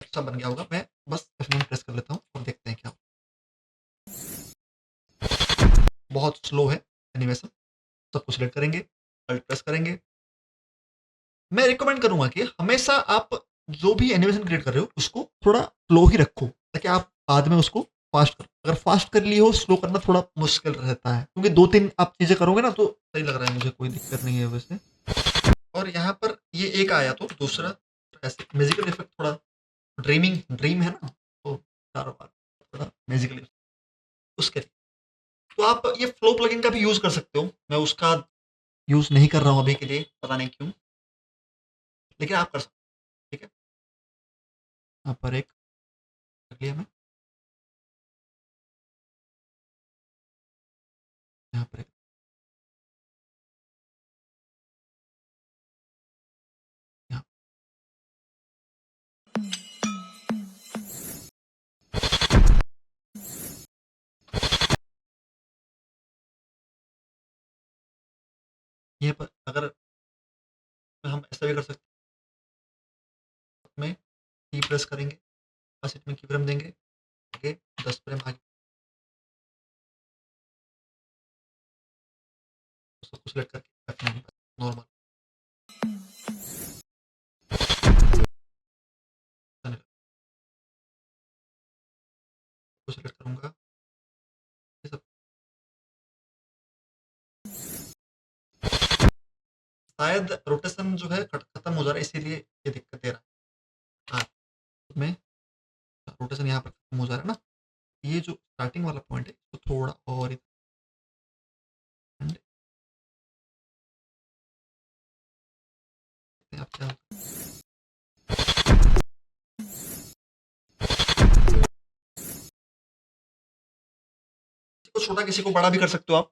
अच्छा बन गया होगा। मैं बस F9 प्रेस कर लेता हूँ और देखते हैं क्या होता है। बहुत स्लो है एनिमेशन, सबको सिलेक्ट करेंगे, अल्ट प्रेस करेंगे। मैं रिकमेंड करूँगा कि हमेशा आप जो भी एनिमेशन क्रिएट कर रहे हो, उसको थोड़ा स्लो ही रखो, ताकि आप बाद में उसको फ़ास्ट करो। अगर फ़ास्ट कर लिए हो, स्लो करना थोड़ा मुश्किल रहता है, क्योंकि 2-3 आप चीज़ें करोगे ना, तो सही लग रहा है मुझे, कोई दिक्कत नहीं है वैसे। और यहाँ पर ये एक आया, तो दूसरा ऐसे म्यूज़िकल इफ़ेक्ट थोड़ा ड्रीम है ना, तो चारों बार थोड़ा म्यूज़िकल उसके लिए। तो आप ये फ्लो प्लगइन का भी यूज़ कर सकते हो। मैं उसका यूज़ नहीं कर रहा हूँ अभी के लिए, पता नहीं क्यों, लेकिन आप कर सकते हो, ठीक है? यहाँ पर एक रख लिया मैं, यहाँ पर एक यहाँ। ये पर अगर हम ऐसा भी कर सकते हैं, में की प्रेस करेंगे, बस इसमें की फ्रेम देंगे, आगे 10 फ्रेम आगे, सबको सिलेक्ट करके रखना है नॉर्मल। सिलेक्ट करूंगा ये सब, शायद रोटेशन जो है खत्म हो जा रहा है, इसीलिए ये दिक्कत दे रहा है। हाँ, में रोटेशन यहाँ पर खत्म हो जा रहा है ना, ये जो स्टार्टिंग वाला पॉइंट है इसको थोड़ा और and आप क्या किसी को छोटा किसी को बड़ा भी कर सकते हो आप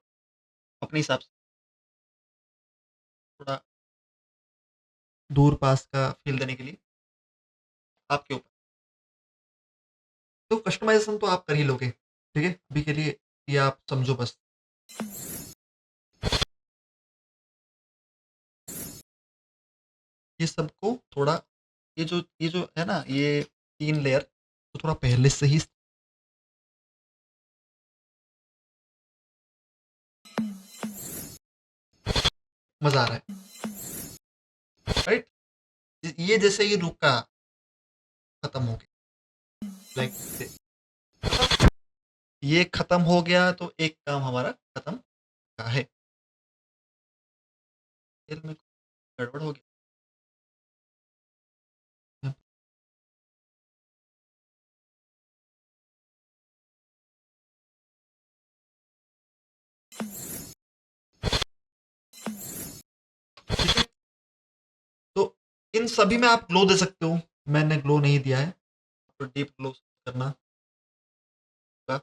अपने हिसाब से, थोड़ा दूर पास का फील देने के लिए आपके ऊपर। तो कस्टमाइजेशन तो आप कर ही लोगे, ठीक है, अभी के लिए ये आप समझो बस। ये सबको थोड़ा, ये जो है ना, ये 3 लेयर तो थोड़ा पहले से ही मजा आ रहा है, राइट। ये जैसे ये रुका, खत्म हो गया, लाइक ये खत्म हो गया तो एक काम हमारा खत्म का है। खेल में गड़बड़ हो गया, ठीक है। तो इन सभी में आप ग्लो दे सकते हो, मैंने ग्लो नहीं दिया है, तो डीप ग्लो करना होगा,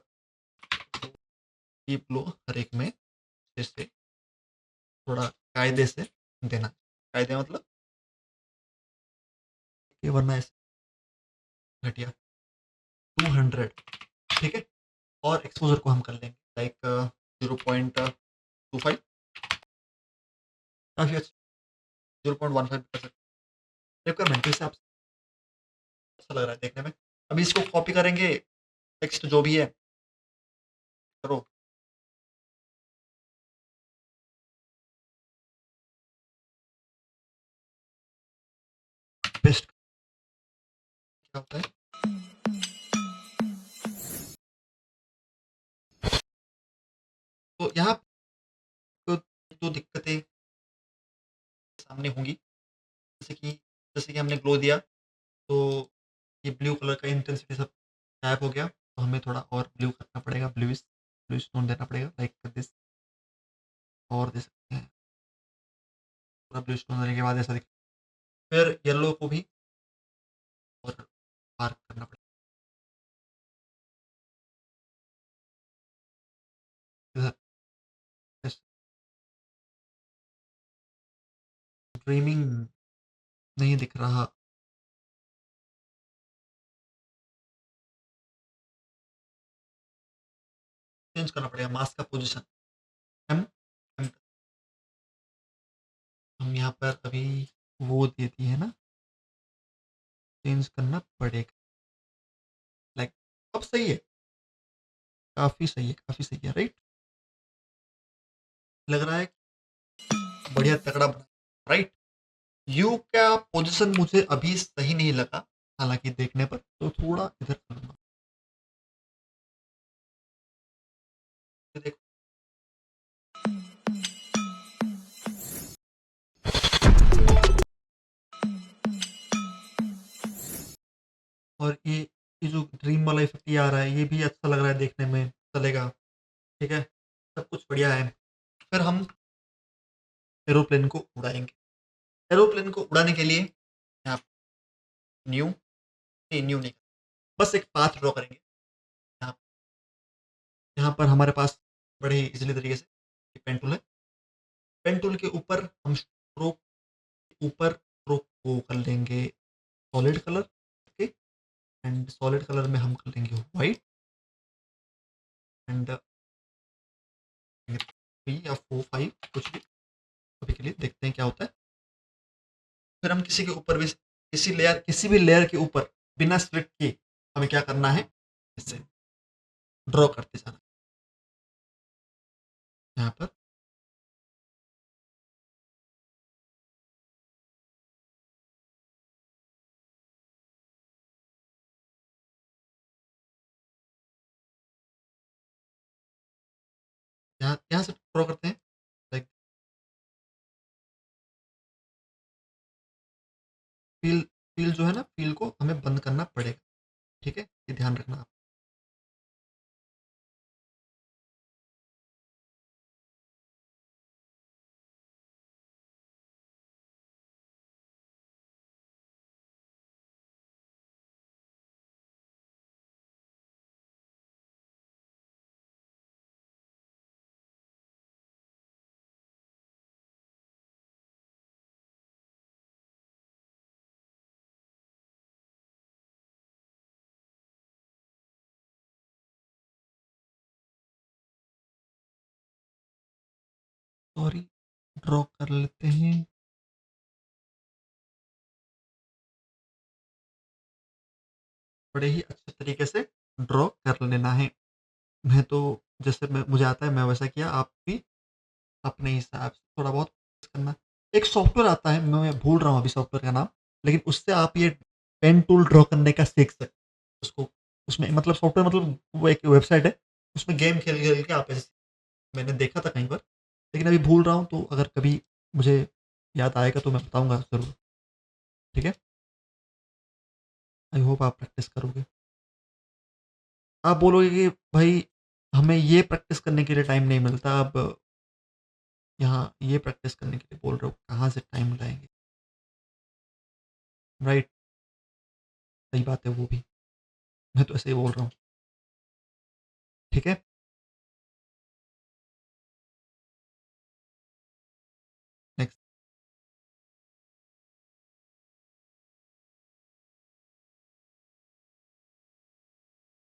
डीप ग्लो हर एक में जैसे थोड़ा कायदे से देना, कायदे मतलब ये, वरना ऐसे घटिया 200, ठीक है। और एक्सपोजर को हम कर लेंगे लाइक 0.25, काफी अच्छा, 0.15 कर सकते हैं, रिक्वायरमेंट के हिसाब से अच्छा लग रहा है देखने में। अभी इसको कॉपी करेंगे, टेक्स्ट जो भी है करो, पेस्ट, क्या होता है। तो यहाँ तो जो दिक्कतें सामने होंगी, जैसे कि हमने ग्लो दिया तो ये ब्लू कलर का इंटेंसिटी सब गायब हो गया, तो हमें थोड़ा और ब्लू करना पड़ेगा, ब्लू टोन देना पड़ेगा लाइक दिस, और दे सकते हैं पूरा ब्लू टोन देने के बाद ऐसा दिख, फिर येलो को भी और डार्क करना पड़ेगा, ड्रीमिंग नहीं दिख रहा, चेंज करना पड़ेगा मास्क का पोजीशन, एम एम, हम यहाँ पर अभी वो देती है ना, चेंज करना पड़ेगा, लाइक अब सही है, काफी सही है, काफी सही है, राइट। लग रहा है बढ़िया तगड़ा बना, राइट। यू का पोजीशन मुझे अभी सही नहीं लगा, हालांकि देखने पर तो थोड़ा इधर करूंगा, ये देखो, और ये जो ड्रीम वाला इफेक्ट ये आ रहा है, ये भी अच्छा लग रहा है देखने में, चलेगा, ठीक है, सब कुछ बढ़िया है। फिर हम एरोप्लेन को उड़ाएंगे, एरोप्लेन को उड़ाने के लिए यहाँ न्यू नहीं, न्यू नहीं, बस एक पाथ ड्रॉ करेंगे। यहाँ यहाँ पर हमारे पास बड़े ही ईज़िली तरीके से एक पेन टूल है। पेन टूल के ऊपर हम स्ट्रोक ऊपर स्ट्रोक को कर लेंगे सॉलिड कलर के, एंड सॉलिड कलर में हम कर लेंगे व्हाइट एंड 3 या 4 5 कुछ भी, अभी के लिए देखते हैं क्या होता है। फिर हम किसी भी लेयर के ऊपर बिना सिलेक्ट किए हमें क्या करना है, इससे ड्रॉ करते जाना है। यहाँ पर यहाँ यहाँ से ड्रॉ करते हैं, लाइक फील फील जो है ना, फील को हमें बंद करना पड़ेगा, ठीक है, ये ध्यान रखना आप। सॉरी, ड्रॉ कर लेते हैं। बड़े ही अच्छे तरीके से ड्रॉ कर लेना है। मैं तो जैसे मैं मुझे आता है मैं वैसा किया, आप भी अपने हिसाब से थोड़ा बहुत करना। एक सॉफ्टवेयर आता है, मैं भूल रहा हूँ अभी सॉफ्टवेयर का नाम, लेकिन उससे आप ये पेन टूल ड्रॉ करने का सीख सकते हैं। उसको उसमें मतलब सॉफ्टवेयर मतलब वो एक वेबसाइट है, उसमें गेम खेल-खेल के आप ऐसे, मैंने देखा था कहीं पर, लेकिन अभी भूल रहा हूँ, तो अगर कभी मुझे याद आएगा तो मैं बताऊँगा ज़रूर, ठीक है? आई होप आप प्रैक्टिस करोगे। आप बोलोगे कि भाई हमें ये प्रैक्टिस करने के लिए टाइम नहीं मिलता, अब यहाँ ये प्रैक्टिस करने के लिए बोल रहे हो, कहाँ से टाइम लाएँगे? राइट, सही बात है वो भी। मैं तो ऐसे ही बोल रहा हूँ, ठीक है? नेक्स्ट,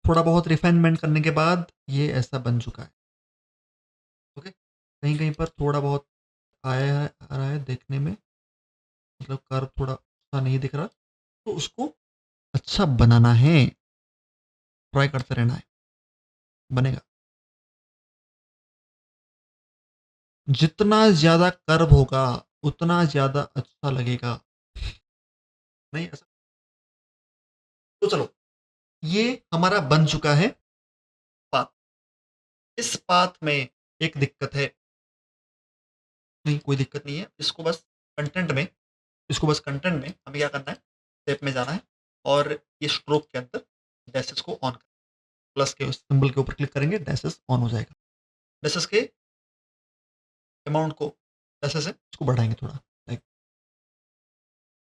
थोड़ा बहुत रिफाइनमेंट करने के बाद ये ऐसा बन चुका है, ओके? कहीं-कहीं पर थोड़ा बहुत आया है आ रहा है देखने में, मतलब कर्व थोड़ा अच्छा नहीं दिख रहा, तो उसको अच्छा बनाना है, ट्राई करते रहना है, बनेगा। जितना ज़्यादा कर्व होगा, उतना ज़्यादा अच्छा लगेगा। नहीं ऐसा, तो चलो, ये हमारा बन चुका है पाथ। इस पाथ में एक दिक्कत है, नहीं कोई दिक्कत नहीं है, इसको बस कंटेंट में हमें क्या करना है, स्टेप में जाना है और ये स्ट्रोक के अंदर डैशेस को ऑन करना है। प्लस के उस सिंबल के ऊपर क्लिक करेंगे, डैशेस ऑन हो जाएगा। डैशेस के अमाउंट को, डैशेस है उसको बढ़ाएँगे थोड़ा, लाइक,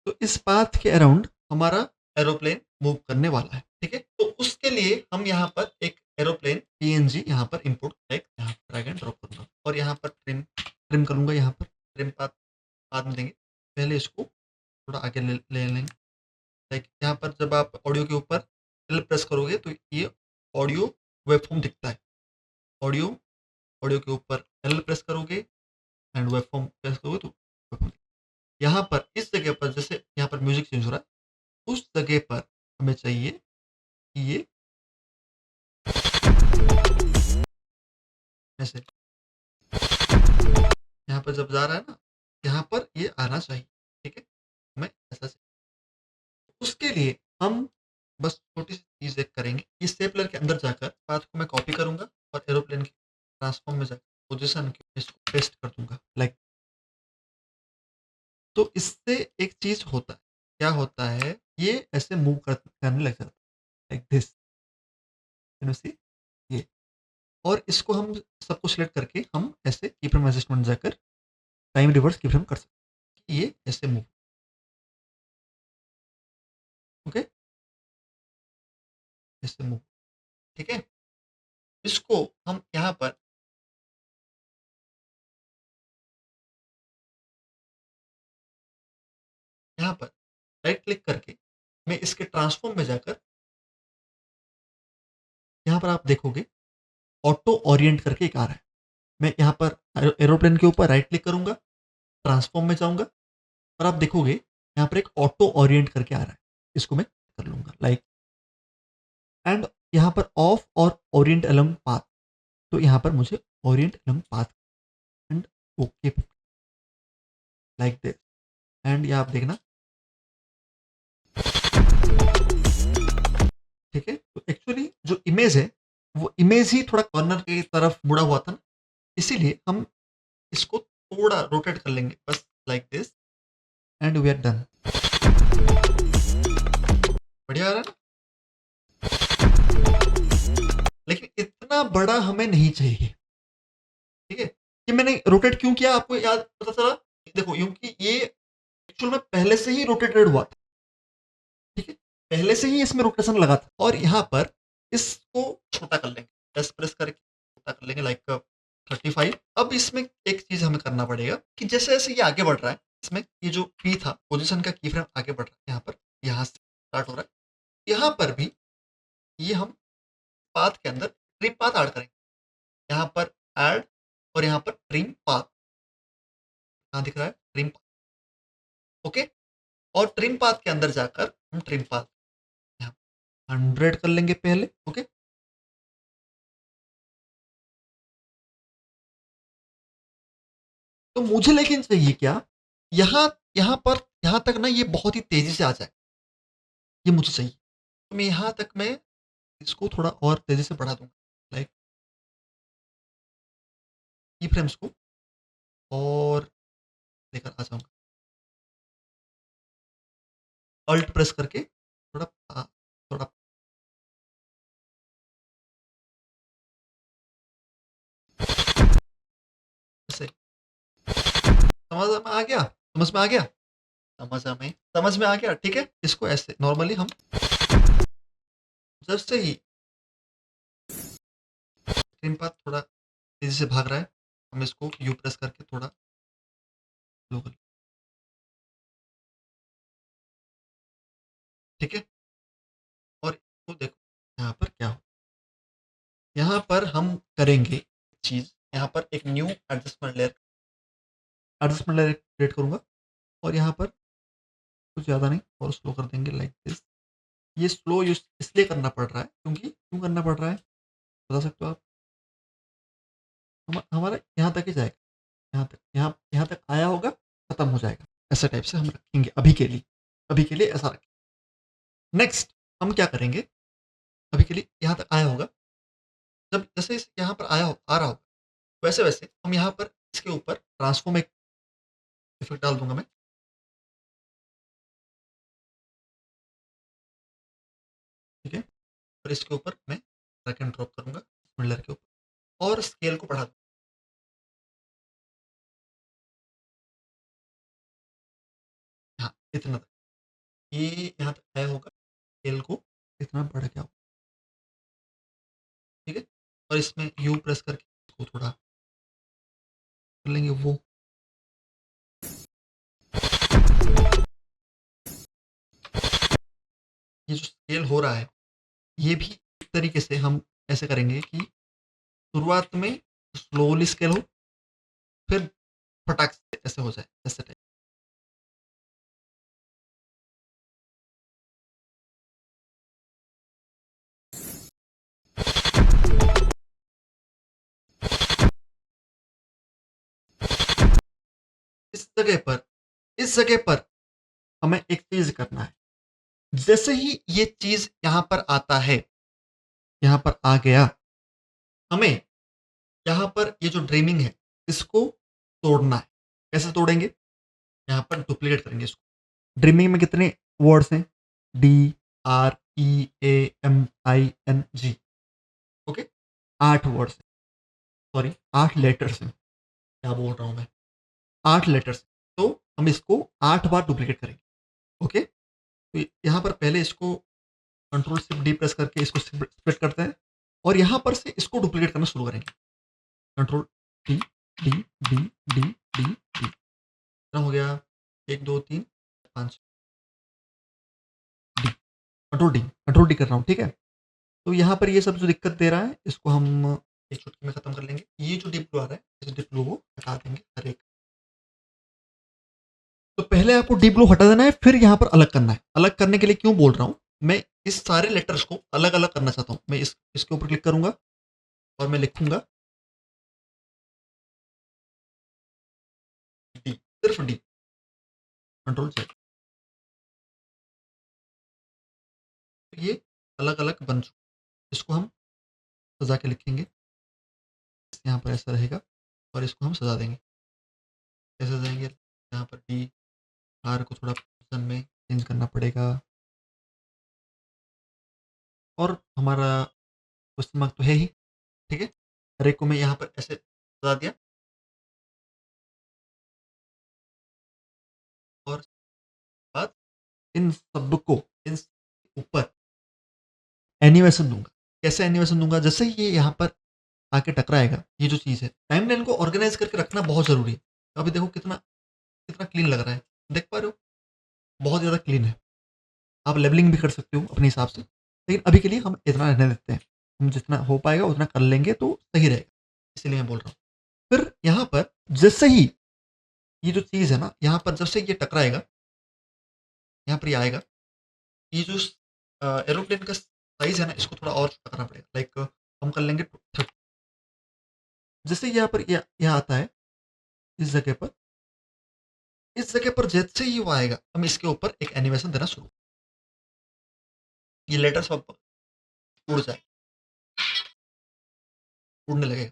तो इस पाथ के अराउंड हमारा एरोप्लेन मूव करने वाला है, ठीक है? तो उसके लिए हम यहाँ पर एक एरोप्लेन पीएनजी यहाँ पर इंपोर्ट लाइक यहाँ पर ड्रैग एंड ड्रॉप करूँगा और यहाँ पर ट्रिम ट्रिम करूँगा, यहाँ पर ट्रिम पाथ बाद में देंगे। पहले इसको थोड़ा आगे ले ले लेंगे, लाइक यहाँ पर जब आप ऑडियो के ऊपर एल प्रेस करोगे तो ये ऑडियो वेवफॉर्म दिखता है। ऑडियो ऑडियो के ऊपर एल प्रेस करोगे एंड वेवफॉर्म प्रेस करोगे तो वेवफॉर्म, यहाँ पर इस जगह पर जैसे यहाँ पर म्यूजिक चेंज हो रहा है, उस जगह पर हमें चाहिए कि ये ऐसे यहाँ पर जब जा रहा है ना, यहाँ पर ये आना चाहिए, ठीक है? हमें ऐसा से, उसके लिए हम बस छोटी सी चीज़ एक करेंगे, इस स्टेपलर के अंदर जाकर पाथ को मैं कॉपी करूँगा और एरोप्लेन के ट्रांसफॉर्म में जाकर पोज़ीशन के इसको पेस्ट कर दूँगा, लाइक, तो इससे एक चीज़ होता है, क्या होता है, ये ऐसे मूव करने लग जाता है, लाइक दिस, यू नो सी, ये, और इसको हम सबको सिलेक्ट करके हम ऐसे कीफ्रेम एडजस्टमेंट जाकर टाइम रिवर्स कीफ्रेम कर सकते हैं, ये ऐसे मूव, ओके? ऐसे मूव, ठीक है? इसको हम यहाँ पर राइट क्लिक करके मैं इसके ट्रांसफ़ॉर्म में जाकर यहाँ पर आप देखोगे ऑटो ओरिएंट करके एक आ रहा है। मैं यहाँ पर एरोप्लेन के ऊपर राइट क्लिक करूँगा, ट्रांसफ़ॉर्म में जाऊँगा और आप देखोगे यहाँ पर एक ऑटो ओरिएंट करके आ रहा है। इसको मैं कर लूँगा लाइक एंड यहाँ पर ऑफ और ओरिएंट अलोंग पाथ, तो यहाँ पर मुझे Orient along path and okay like this and ये आप देखना, ठीक है? तो एक्चुअली जो इमेज है, वो इमेज ही थोड़ा कॉर्नर की तरफ मुड़ा हुआ था ना, इसीलिए हम इसको थोड़ा रोटेट कर लेंगे बस like this and we are done. बढ़िया आ रहा है ना? लेकिन इतना बड़ा हमें नहीं चाहिए, ठीक है? ये मैंने रोटेट क्यों किया आपको याद पता चला? देखो क्योंकि ये एक्चुअल में पहले से ही रोटेटेड हुआ था, ठीक है? पहले से ही इसमें रोटेशन लगा था और यहाँ पर इसको छोटा कर लेंगे, प्रेस प्रेस करके छोटा कर लेंगे लाइक 35। अब इसमें एक चीज़ हमें करना पड़ेगा कि जैसे-जैसे ये आगे बढ़ रहा है, इसमें ये जो की था, पोज़ीशन का की फ्रेम आगे बढ़ रहा है यहाँ पर, यहाँ से स्टार्ट हो रहा है। यहाँ पर भी ये हम पाथ के अंदर ट्रिम पाथ ऐड करेंगे। यहाँ पर ऐड और यहाँ पर ट्रिम पाथ, यहाँ दिख रहा है ट्रिम पाथ, ओके? और ट्रिम पाथ के अंदर जाकर हम ट्रिम पाथ यहाँ 100 कर लेंगे पहले, ओके? तो मुझे लेकिन चाहिए क्या? यहाँ यहाँ पर यहाँ तक ना ये बहुत ही तेज़ी से आ जाए, ये मुझे चाहिए। तो मैं यहाँ तक मैं इसको थोड़ा और तेज़ी से बढ़ा दूँगा, लाइक की फ्रेम्स को और लेकर आ जाऊँगा। अल्ट प्रेस करके थोड़ा थोड़ा ऐसे समझ में आ गया? समझ में आ गया? समझ में आ गया, ठीक है? इसको ऐसे नॉर्मली हम जैसे ही स्क्रीन पर थोड़ा तेज़ी से भाग रहा है, हम इसको यू प्रेस करके थोड़ा स्लो कर, ठीक है? और इसको देखो यहाँ पर क्या हो, यहाँ पर हम करेंगे चीज़, यहाँ पर एक न्यू एडजस्टमेंट लेयर क्रिएट करूँगा और यहाँ पर कुछ ज़्यादा नहीं और स्लो कर देंगे लाइक दिस। ये स्लो इसलिए करना पड़ रहा है क्योंकि क्यों करना पड़ रहा है बता सकते हो आप? हमारा यहाँ तक ही जाएगा, यहाँ तक आया होगा, खत्म हो जाएगा। ऐसे टाइप से हम रखेंगे अभी के लिए ऐसा रखें। नेक्स्ट हम क्या करेंगे, अभी के लिए यहाँ तक आया होगा, जब जैसे यहाँ पर आ रहा होगा, वैसे-वैसे हम यहाँ पर इसके ऊपर ट्रांसफॉर्म एक इफ़ेक्ट डाल दूँगा मैं, ठीक है? और इसके ऊपर मैं ड्रैग एंड ड्रॉप करूँगा मिरर के ऊपर और स्केल को बढ़ा दूँ। हाँ, इतना तक। ये यहाँ तक आया होगा, स्केल को इतना बढ़ गया होगा, ठीक है? और इसमें यू प्रेस करके इसको थोड़ा कर लेंगे वो। ये जो स्केल हो रहा है, ये भी एक तरीके से हम ऐसे करेंगे कि शुरुआत में स्लोली स्केल हो, फिर फटाक से ऐसे हो जाए, ऐसे टाइप। इस जगह पर इस जगह पर हमें एक चीज़ करना है। जैसे ही ये चीज़ यहाँ पर आता है, यहाँ पर आ गया, हमें यहाँ पर ये जो ड्रीमिंग है, इसको तोड़ना है। कैसे तोड़ेंगे? यहाँ पर डुप्लीकेट करेंगे इसको। ड्रीमिंग में कितने वर्ड्स हैं? DREAMING, okay? 8 वर्ड्स हैं, सॉरी 8 लेटर्स हैं। क्या बोल रहा हूँ मैं? 8 लेटर्स। तो हम इसको 8 बार डुप्लीकेट करेंगे, ओके? तो यहाँ पर पहले इसको कंट्रोल शिफ्ट डी प्रेस करके इसको स्प्लिट करते हैं और यहाँ पर से इसको डुप्लीकेट करना शुरू करेंगे। Control D D D D D D, कितना हो गया? 1 2 3 5 डी, कंट्रोल डी कर रहा हूँ, ठीक है। तो यहाँ पर ये सब जो दिक्कत दे रहा है इसको हम एक चुटकी में खत्म कर लेंगे। ये जो डीप ब्लू आ रहा है इस डीप ब्लू को हटा देंगे हर एक। तो पहले आपको डीप ब्लू हटा देना है, फिर यहाँ पर अलग करना है। अलग करने के लिए क्यों बोल रहा हूँ, मैं इस सारे लेटर्स को अलग अलग करना चाहता हूँ। मैं इसके ऊपर क्लिक करूंगा और मैं लिखूंगा डी, सिर्फ डी, कंट्रोल जेड। ये अलग अलग बन चुका। इसको हम सजा के लिखेंगे, यहाँ पर ऐसा रहेगा और इसको हम सजा देंगे। कैसे सजाएंगे? यहाँ पर डी आर को थोड़ा पोजीशन में चेंज करना पड़ेगा और हमारा क्वेश्चन मार्क तो है ही, ठीक है। हर एक को मैं यहाँ पर ऐसे सजा दिया और बाद इन सबको इन ऊपर एनिमेशन दूंगा। कैसे एनिमेशन दूंगा? जैसे ही ये यहाँ पर आके टकराएगा, ये जो चीज़ है, टाइमलाइन को ऑर्गेनाइज करके रखना बहुत ज़रूरी है। अभी देखो कितना कितना क्लीन लग रहा है, देख पा रहे हो? बहुत ज़्यादा क्लीन है। आप लेवलिंग भी कर सकते हो अपने हिसाब से, लेकिन अभी के लिए हम इतना रहने देते हैं। हम जितना हो पाएगा उतना कर लेंगे तो सही रहेगा, इसीलिए मैं बोल रहा हूँ। फिर यहाँ पर जैसे ही ये जो चीज़ है ना, यहाँ पर जैसे ये टकराएगा, यहाँ पर ये आएगा, ये जो एरोप्लेन का साइज़ है ना, इसको थोड़ा और छोटा करना पड़ेगा। लाइक हम कर लेंगे 30। जैसे यहाँ पर यहाँ आता है इस जगह पर, इस जगह पर जैसे ही वो आएगा, हम इसके ऊपर एक एनिमेशन देना शुरू। ये लेटर सब उड़ जाए, उड़ने लगेगा।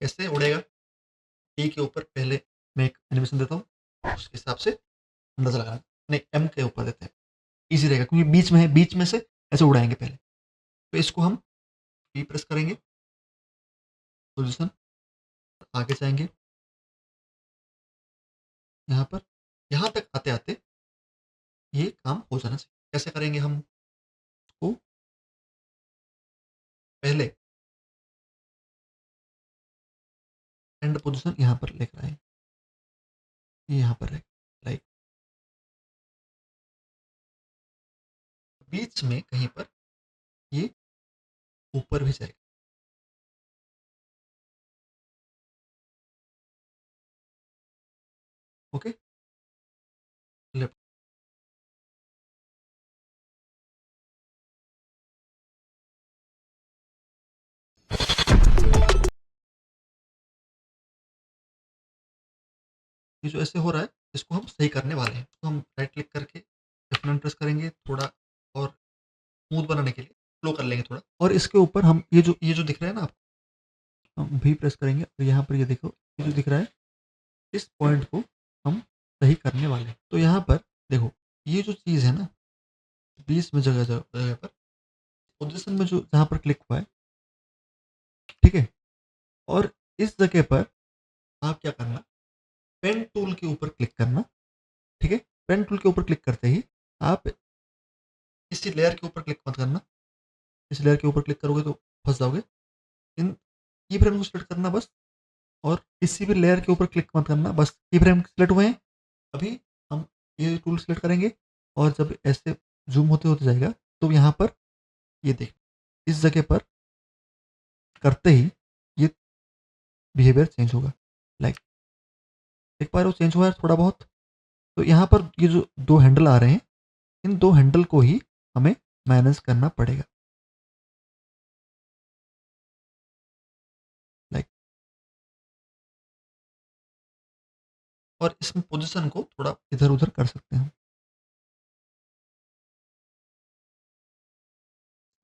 कैसे उड़ेगा? टी के ऊपर पहले मैं एक एनिमेशन देता हूँ, उसके हिसाब से अंदाजा लगाना। नहीं, एम के ऊपर देते हैं, इजी रहेगा क्योंकि बीच में है, बीच में से ऐसे उड़ाएंगे पहले। तो इसको हम पी प्रेस करेंगे, पोजिशन आगे जाएंगे, यहाँ पर यहाँ तक आते आते ये काम हो जाना चाहिए। कैसे करेंगे हम इसको? पहले एंड पोजिशन यहाँ पर लेकर आए, ये यहाँ पर है, लाइक बीच में कहीं पर ये ऊपर भी जाएगा। Okay, left. ये जो ऐसे हो रहा है इसको हम सही करने वाले हैं। तो हम राइट क्लिक करके F9 प्रेस करेंगे, थोड़ा और स्मूथ बनाने के लिए फ्लो कर लेंगे थोड़ा। और इसके ऊपर हम ये जो दिख रहा है ना आपको, हम भी प्रेस करेंगे और यहाँ पर ये देखो, ये जो दिख रहा है, इस पॉइंट को हम सही करने वाले हैं। तो यहाँ पर देखो, ये जो चीज़ है ना, बीच में जगह जगह जगह पर पोजीशन में जो जहाँ पर क्लिक हुआ है, ठीक है। और इस जगह पर आप क्या करना, पेन टूल के ऊपर क्लिक करना, ठीक है। पेन टूल के ऊपर क्लिक करते ही आप इसी लेयर के ऊपर क्लिक मत करना। इस लेयर के ऊपर क्लिक करोगे तो फंस जाओगे। इन की फ्रेम को सिलेक्ट करना बस, और किसी भी लेयर के ऊपर क्लिक मत करना, बस की फ्रेम सिलेक्ट हुए हैं। अभी हम ये टूल सिलेक्ट करेंगे और जब ऐसे जूम होते होते जाएगा तो यहाँ पर ये देख, इस जगह पर करते ही ये बिहेवियर चेंज होगा। लाइक देख पा रहे हो, चेंज हुआ है थोड़ा बहुत। तो यहाँ पर ये जो दो हैंडल आ रहे हैं, इन दो हैंडल को ही हमें मैनेज करना पड़ेगा। लाइक और इसमें पोजीशन को थोड़ा इधर उधर कर सकते हैं।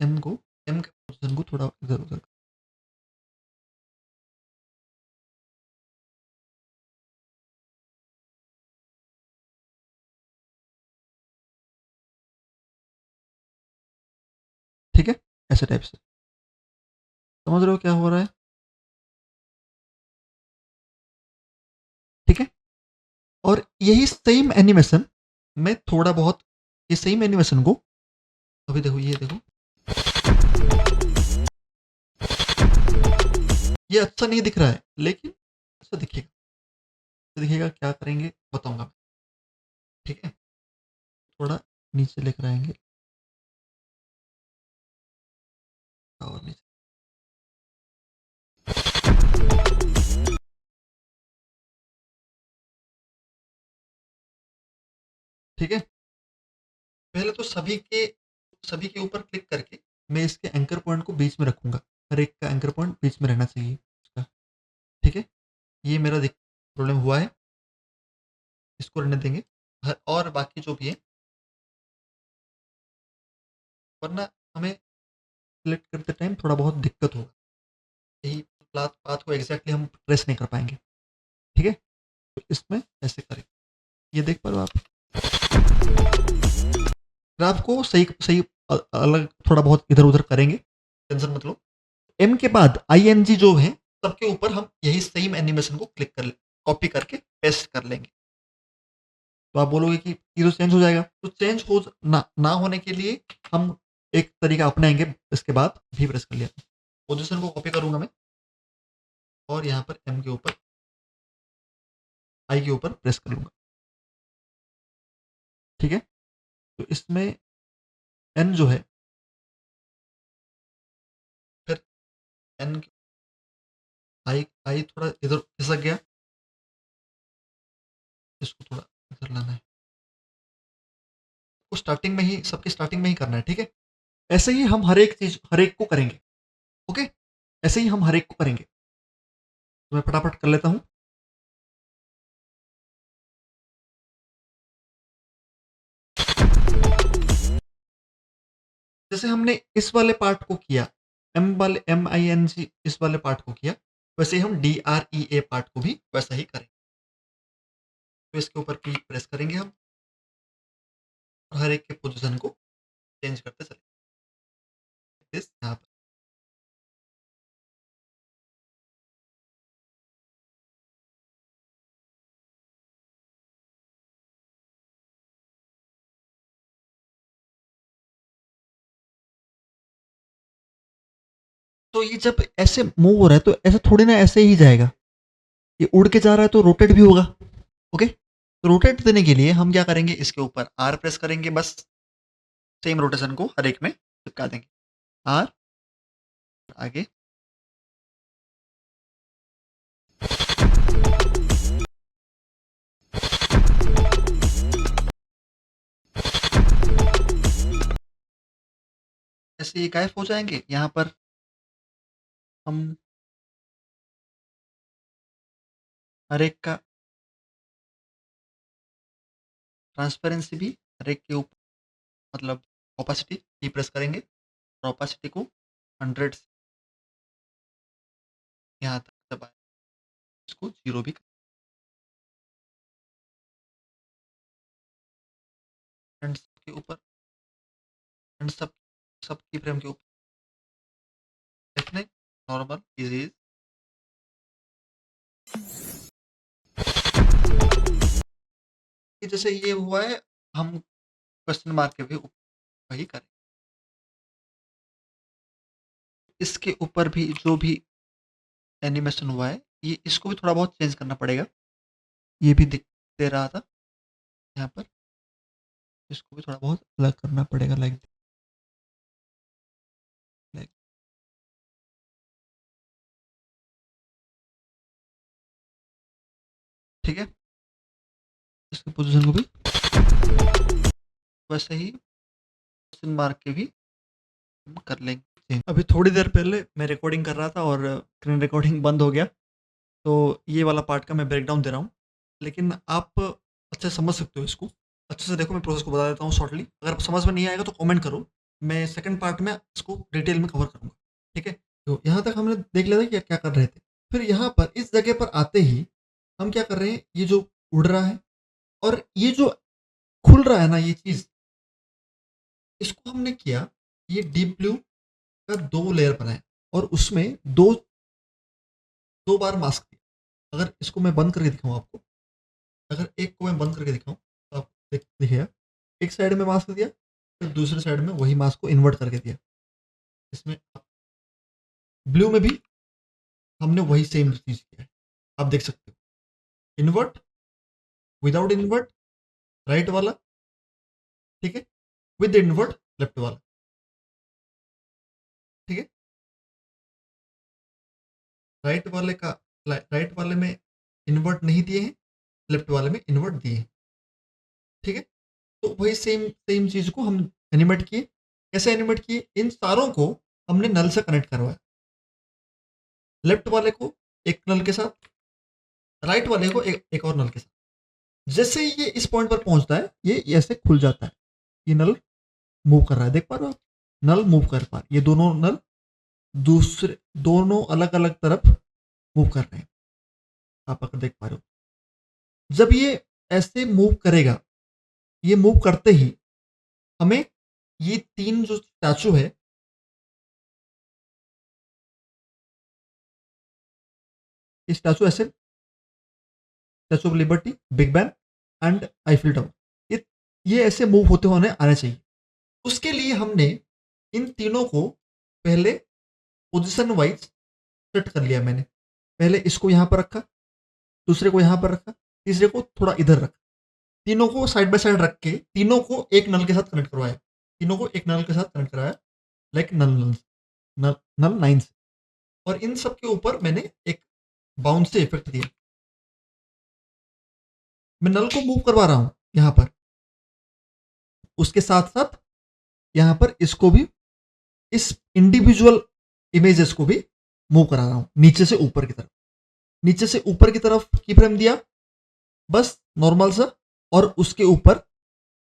एम को, एम के पोजीशन को थोड़ा इधर उधर। ठीक है, ऐसे टाइप से। समझ रहे हो क्या हो रहा है? ठीक है। और यही सेम एनिमेशन मैं थोड़ा बहुत, ये सेम एनिमेशन को अभी देखो, ये देखो, ये अच्छा नहीं दिख रहा है, लेकिन अच्छा दिखेगा। अच्छा दिखेगा, क्या करेंगे बताऊँगा मैं, ठीक है? थोड़ा नीचे लेकर आएँगे और नीचे, ठीक है? पहले तो सभी के ऊपर क्लिक करके मैं इसके एंकर पॉइंट को बीच में रखूँगा। हर एक का एंकर पॉइंट बीच में रहना चाहिए उसका, ठीक है? ये मेरा दिक प्रॉब्लम हुआ है, इसको रहने देंगे। और बाकी जो भी है, वरना हमें सिलेक्ट करते टाइम थोड़ा बहुत दिक्कत होगा। यही पाथ पाथ को एग्ज़ैक्टली हम ट्रेस नहीं कर पाएँगे, ठीक है? तो इसमें ऐसे करें। ये देख पा रहे हो आप? ग्राफ को सही सही अलग थोड़ा बहुत इधर-उधर करेंगे, टेंशन मत लो। एम के बाद आईएनजी जो है, सबके ऊपर हम यही सेम एनिमेशन को क्लिक कर ले कॉपी करके पेस्ट कर लेंगे। तो आप बोलोगे कि ये तो चेंज हो जाएगा, तो चेंज हो ना ना होने के लिए हम एक तरीका अपनाएँगे, इसके बाद भी प्रेस कर लिया। पोज़ीशन को कॉपी करूँगा मैं और यहाँ पर एम के ऊपर, आई के ऊपर प्रेस कर लूँगा, ठीक है? तो इसमें एन जो है, फिर एन आई आई थोड़ा इधर खिसक गया, इसको थोड़ा इधर लाना है। वो स्टार्टिंग में ही, सबकी स्टार्टिंग में ही करना है, ठीक है? ऐसे ही हम हर एक चीज़ हर एक को करेंगे, ओके? ऐसे ही हम हर एक को करेंगे। तो मैं फटाफट कर लेता हूँ। जैसे हमने इस वाले पार्ट को किया, एम-आई-एन-जी इस वाले पार्ट को किया, वैसे ही हम डी-आर-ई-ए पार्ट को भी वैसा ही करेंगे। तो इसके ऊपर पी प्रेस करेंगे हम और हर एक के पोज़ीशन को चेंज करते चलेंगे। दिस यहाँ पर। तो ये जब ऐसे मूव हो रहा है, तो ऐसे थोड़ी ना ऐसे ही जाएगा। ये उड़ के जा रहा है तो रोटेट भी होगा, ओके? तो रोटेट देने के लिए हम क्या करेंगे, इसके ऊपर आर प्रेस करेंगे, बस सेम रोटेशन को हर एक में चिपका देंगे। आर, आगे, ऐसे ये गायब हो जाएँगे। यहाँ पर हम हर एक का ट्रांसपेरेंसी भी हर एक के ऊपर, मतलब ओपेसिटी की प्रेस करेंगे और ओपेसिटी को 100 से यहाँ तक दबाएँ, इसको 0 भी एंड सबके ऊपर, एंड सब की फ्रेम के ऊपर देखने नॉर्मल इज़ कि जैसे ये हुआ है, हम क्वेश्चन मार्क के भी ऊपर वही करें। इसके ऊपर भी जो भी एनिमेशन हुआ है, ये इसको भी थोड़ा बहुत चेंज करना पड़ेगा। ये भी दिख दे रहा था यहाँ पर, इसको भी थोड़ा बहुत अलग करना पड़ेगा, लाइक लाइक ठीक है? इसकी पोज़ीशन को भी वैसे ही क्वेश्चन मार्क के भी हम कर लेंगे। अभी थोड़ी देर पहले मैं रिकॉर्डिंग कर रहा था और स्क्रीन रिकॉर्डिंग बंद हो गया, तो ये वाला पार्ट का मैं ब्रेकडाउन दे रहा हूँ। लेकिन आप अच्छे से समझ सकते हो इसको। अच्छे से देखो, मैं प्रोसेस को बता देता हूँ शॉर्टली। अगर समझ में नहीं आएगा तो कमेंट करो। मैं सेकंड पार्ट में इसको डिटेल में कवर करूँगा, ठीक है? तो यहाँ तक हमने देख लिया था कि क्या कर रहे थे। फिर यहाँ पर इस जगह पर आते ही हम क्या कर रहे हैं, ये जो उड़ रहा है और ये जो खुल रहा है ना ये चीज़, इसको हमने किया, ये डीप ब्लू का 2 लेयर बनाया और उसमें 2 बार मास्क दिया। अगर इसको मैं बंद करके दिखाऊँ आपको, अगर एक को मैं बंद करके दिखाऊँ तो आपको दिखेगा। एक साइड में मास्क दिया फिर दूसरे साइड में वही मास को इन्वर्ट करके दिया। इसमें ब्लू में भी हमने वही सेम चीज़ किया है, आप देख सकते हो। इन्वर्ट, विदाउट इन्वर्ट राइट वाला, ठीक है, विद इन्वर्ट लेफ्ट वाला, ठीक है। राइट वाले में इन्वर्ट नहीं दिए हैं, लेफ्ट वाले में इन्वर्ट दिए हैं, ठीक है। तो वही सेम सेम चीज़ को हम एनिमेट किए। कैसे एनिमेट किए? इन सारों को हमने नल से कनेक्ट करवाया। लेफ्ट वाले को एक नल के साथ, राइट वाले को एक और नल के साथ। जैसे ही ये इस पॉइंट पर पहुंचता है, ये ऐसे खुल जाता है। ये नल मूव कर रहा है, देख पा रहे हो आप? नल मूव कर पा रहे, ये दोनों नल दूसरे दोनों अलग अलग तरफ मूव कर रहे हैं, आप अगर देख पा रहे हो। जब ये ऐसे मूव करेगा, ये मूव करते ही हमें ये तीन जो स्टैचू है, ये स्टैचू ऐसे, statue of liberty, Big Ben and Eiffel tower, ये ऐसे मूव होते होने आने चाहिए। उसके लिए हमने इन तीनों को पहले पोजीशन वाइज सेट कर लिया। मैंने पहले इसको यहां पर रखा, दूसरे को यहां पर रखा, तीसरे को थोड़ा इधर रखा। तीनों को साइड बाय साइड रख के तीनों को एक नल के साथ कनेक्ट करवाया। तीनों को एक नल के साथ कनेक्ट कराया, लाइक नल नाइन से। और इन सब के ऊपर मैंने एक बाउंस से इफेक्ट दिया। मैं नल को मूव करवा रहा हूं यहां पर, उसके साथ साथ यहां पर इसको भी, इस इंडिविजुअल इमेजेस को भी मूव करा रहा हूं नीचे से ऊपर की तरफ। नीचे से ऊपर की तरफ की फ्रेम दिया, बस नॉर्मल सा। और उसके ऊपर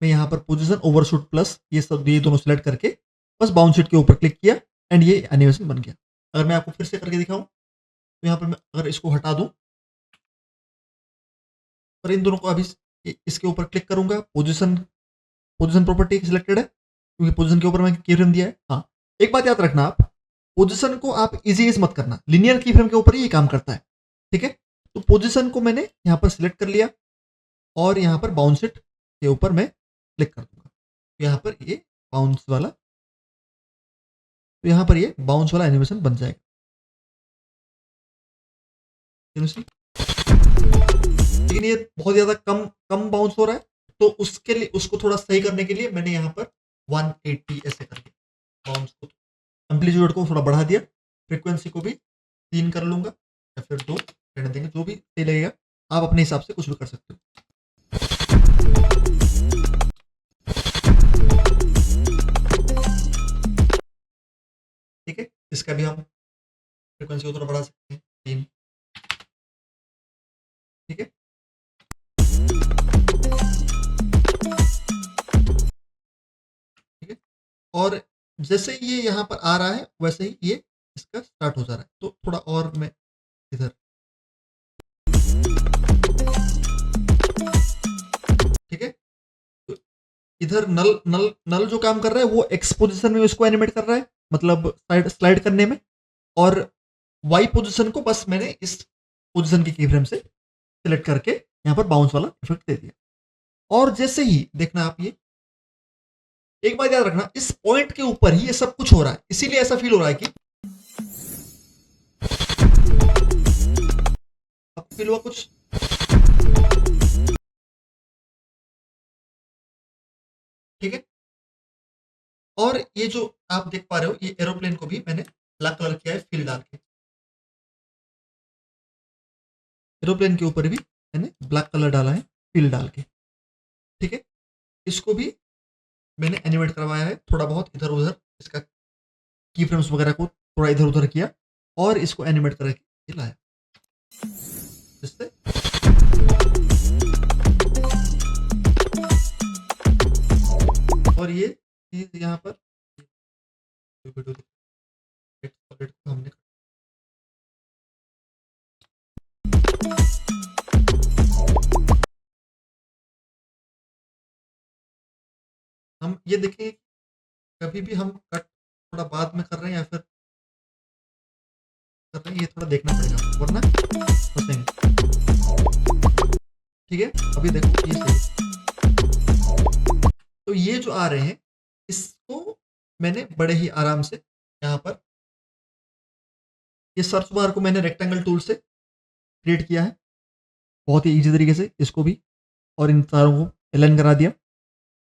मैं यहां पर पोजीशन, ओवरशूट प्लस ये सब, ये दोनों सिलेक्ट करके बस बाउंस शीट के ऊपर क्लिक किया एंड ये एनिमेशन बन गया। अगर मैं आपको फिर से करके दिखाऊं तो यहां पर मैं अगर इसको हटा दूं और इन दोनों को अभी इसके ऊपर क्लिक करूंगा, पोजीशन प्रॉपर्टी सिलेक्टेड है क्योंकि पोजीशन के ऊपर मैं की फ्रेम दिया है। हाँ, एक बात याद रखना, आप पोजीशन को आप इजी मत करना, लिनियर की फ्रेम के ऊपर ही ये काम करता है, ठीक है। तो पोजीशन को मैंने यहां पर सिलेक्ट कर लिया और यहां पर बाउंस शीट के ऊपर मैं क्लिक कर दूंगा। यहां पर ये बाउंस वाला, तो यहां पर ये बाउंस वाला एनिमेशन बन जाएगा। लेकिन ये बहुत ज्यादा कम बाउंस हो रहा है, तो उसके लिए, उसको थोड़ा सही करने के लिए मैंने यहाँ पर 180 ऐसे कर दिया। बाउंस को, एम्पलीट्यूड को थोड़ा बढ़ा दिया, फ्रीक्वेंसी को भी 3 कर लूंगा या फिर 2 रहने देंगे, जो भी सही लगेगा। आप अपने हिसाब से कुछ भी कर सकते हो। ठीक है, इसका भी हम फ्रीक्वेंसी को थोड़ा बढ़ा सकते हैं, 3। ठीक है, ठीक है। और जैसे ये यहाँ पर आ रहा है वैसे ही ये इसका स्टार्ट हो जा रहा है। तो थोड़ा और मैं इधर, ठीक है। तो इधर नल नल नल जो काम कर रहा है वो एक्स पोजीशन में इसको एनिमेट कर रहा है, मतलब स्लाइड करने में। और वाई पोजीशन को बस मैंने इस पोजीशन की फ्रेम से सिलेक्ट करके यहाँ पर बाउंस वाला इफेक्ट दे दिया। और जैसे ही देखना आप, ये एक बात याद रखना, इस पॉइंट के ऊपर ही ये सब कुछ हो रहा है, इसीलिए ऐसा फील हो रहा है कि आपको फील हुआ कुछ, ठीक है। और ये जो आप देख पा रहे हो, ये एरोप्लेन को भी मैंने ब्लैक कलर किया है फिल डाल के। एरोप्लेन के ऊपर भी मैंने ब्लैक कलर डाला है फिल डाल के, ठीक है। इसको भी मैंने एनिमेट करवाया है, थोड़ा बहुत इधर उधर इसका की फ्रेम्स वगैरह को थोड़ा इधर उधर किया और इसको एनिमेट करके लाया, जिससे और ये चीज यहाँ पर हमने, हम ये देखें, कभी भी हम कट थोड़ा बाद में कर रहे हैं या फिर कर रहे हैं, ये थोड़ा देखना पड़ेगा वरना फंसेंगे। ठीक है, अभी देखो ये सही। तो ये जो आ रहे हैं इसको मैंने बड़े ही आराम से यहाँ पर ये सर्च बार को मैंने रेक्टेंगल टूल से क्रिएट किया है। बहुत ही ईज़ी तरीके से इसको भी और इन सारों को अलाइन करा दिया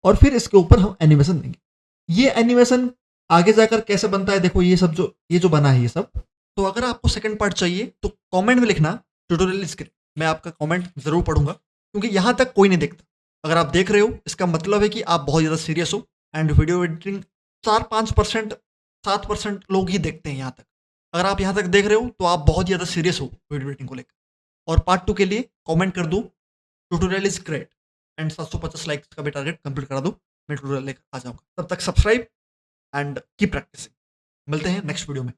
और फिर इसके ऊपर हम एनिमेशन देंगे। ये एनिमेशन आगे जाकर कैसे बनता है देखो ये जो बना है ये सब। तो अगर आपको सेकंड पार्ट चाहिए तो कमेंट में लिखना ट्यूटोरियल स्क्रिप्ट। मैं आपका कमेंट ज़रूर पढ़ूँगा क्योंकि यहाँ तक कोई नहीं देखता। अगर आप देख रहे हो इसका मतलब है कि आप बहुत ज़्यादा सीरियस हो एंड वीडियो एडिटिंग 4-5% 7% लोग ही देखते हैं यहाँ तक। अगर आप यहाँ तक देख रहे हो तो आप बहुत ज़्यादा सीरियस हो वीडियो एडिटिंग को लेकर। और पार्ट 2 के लिए कमेंट कर दो tutorial is great and 750 likes का भी टारगेट कंप्लीट करा दो। मैं ट्यूटोरियल लेकर आ जाऊँगा। तब तक सब्सक्राइब एंड कीप प्रैक्टिसिंग। मिलते हैं नेक्स्ट वीडियो में।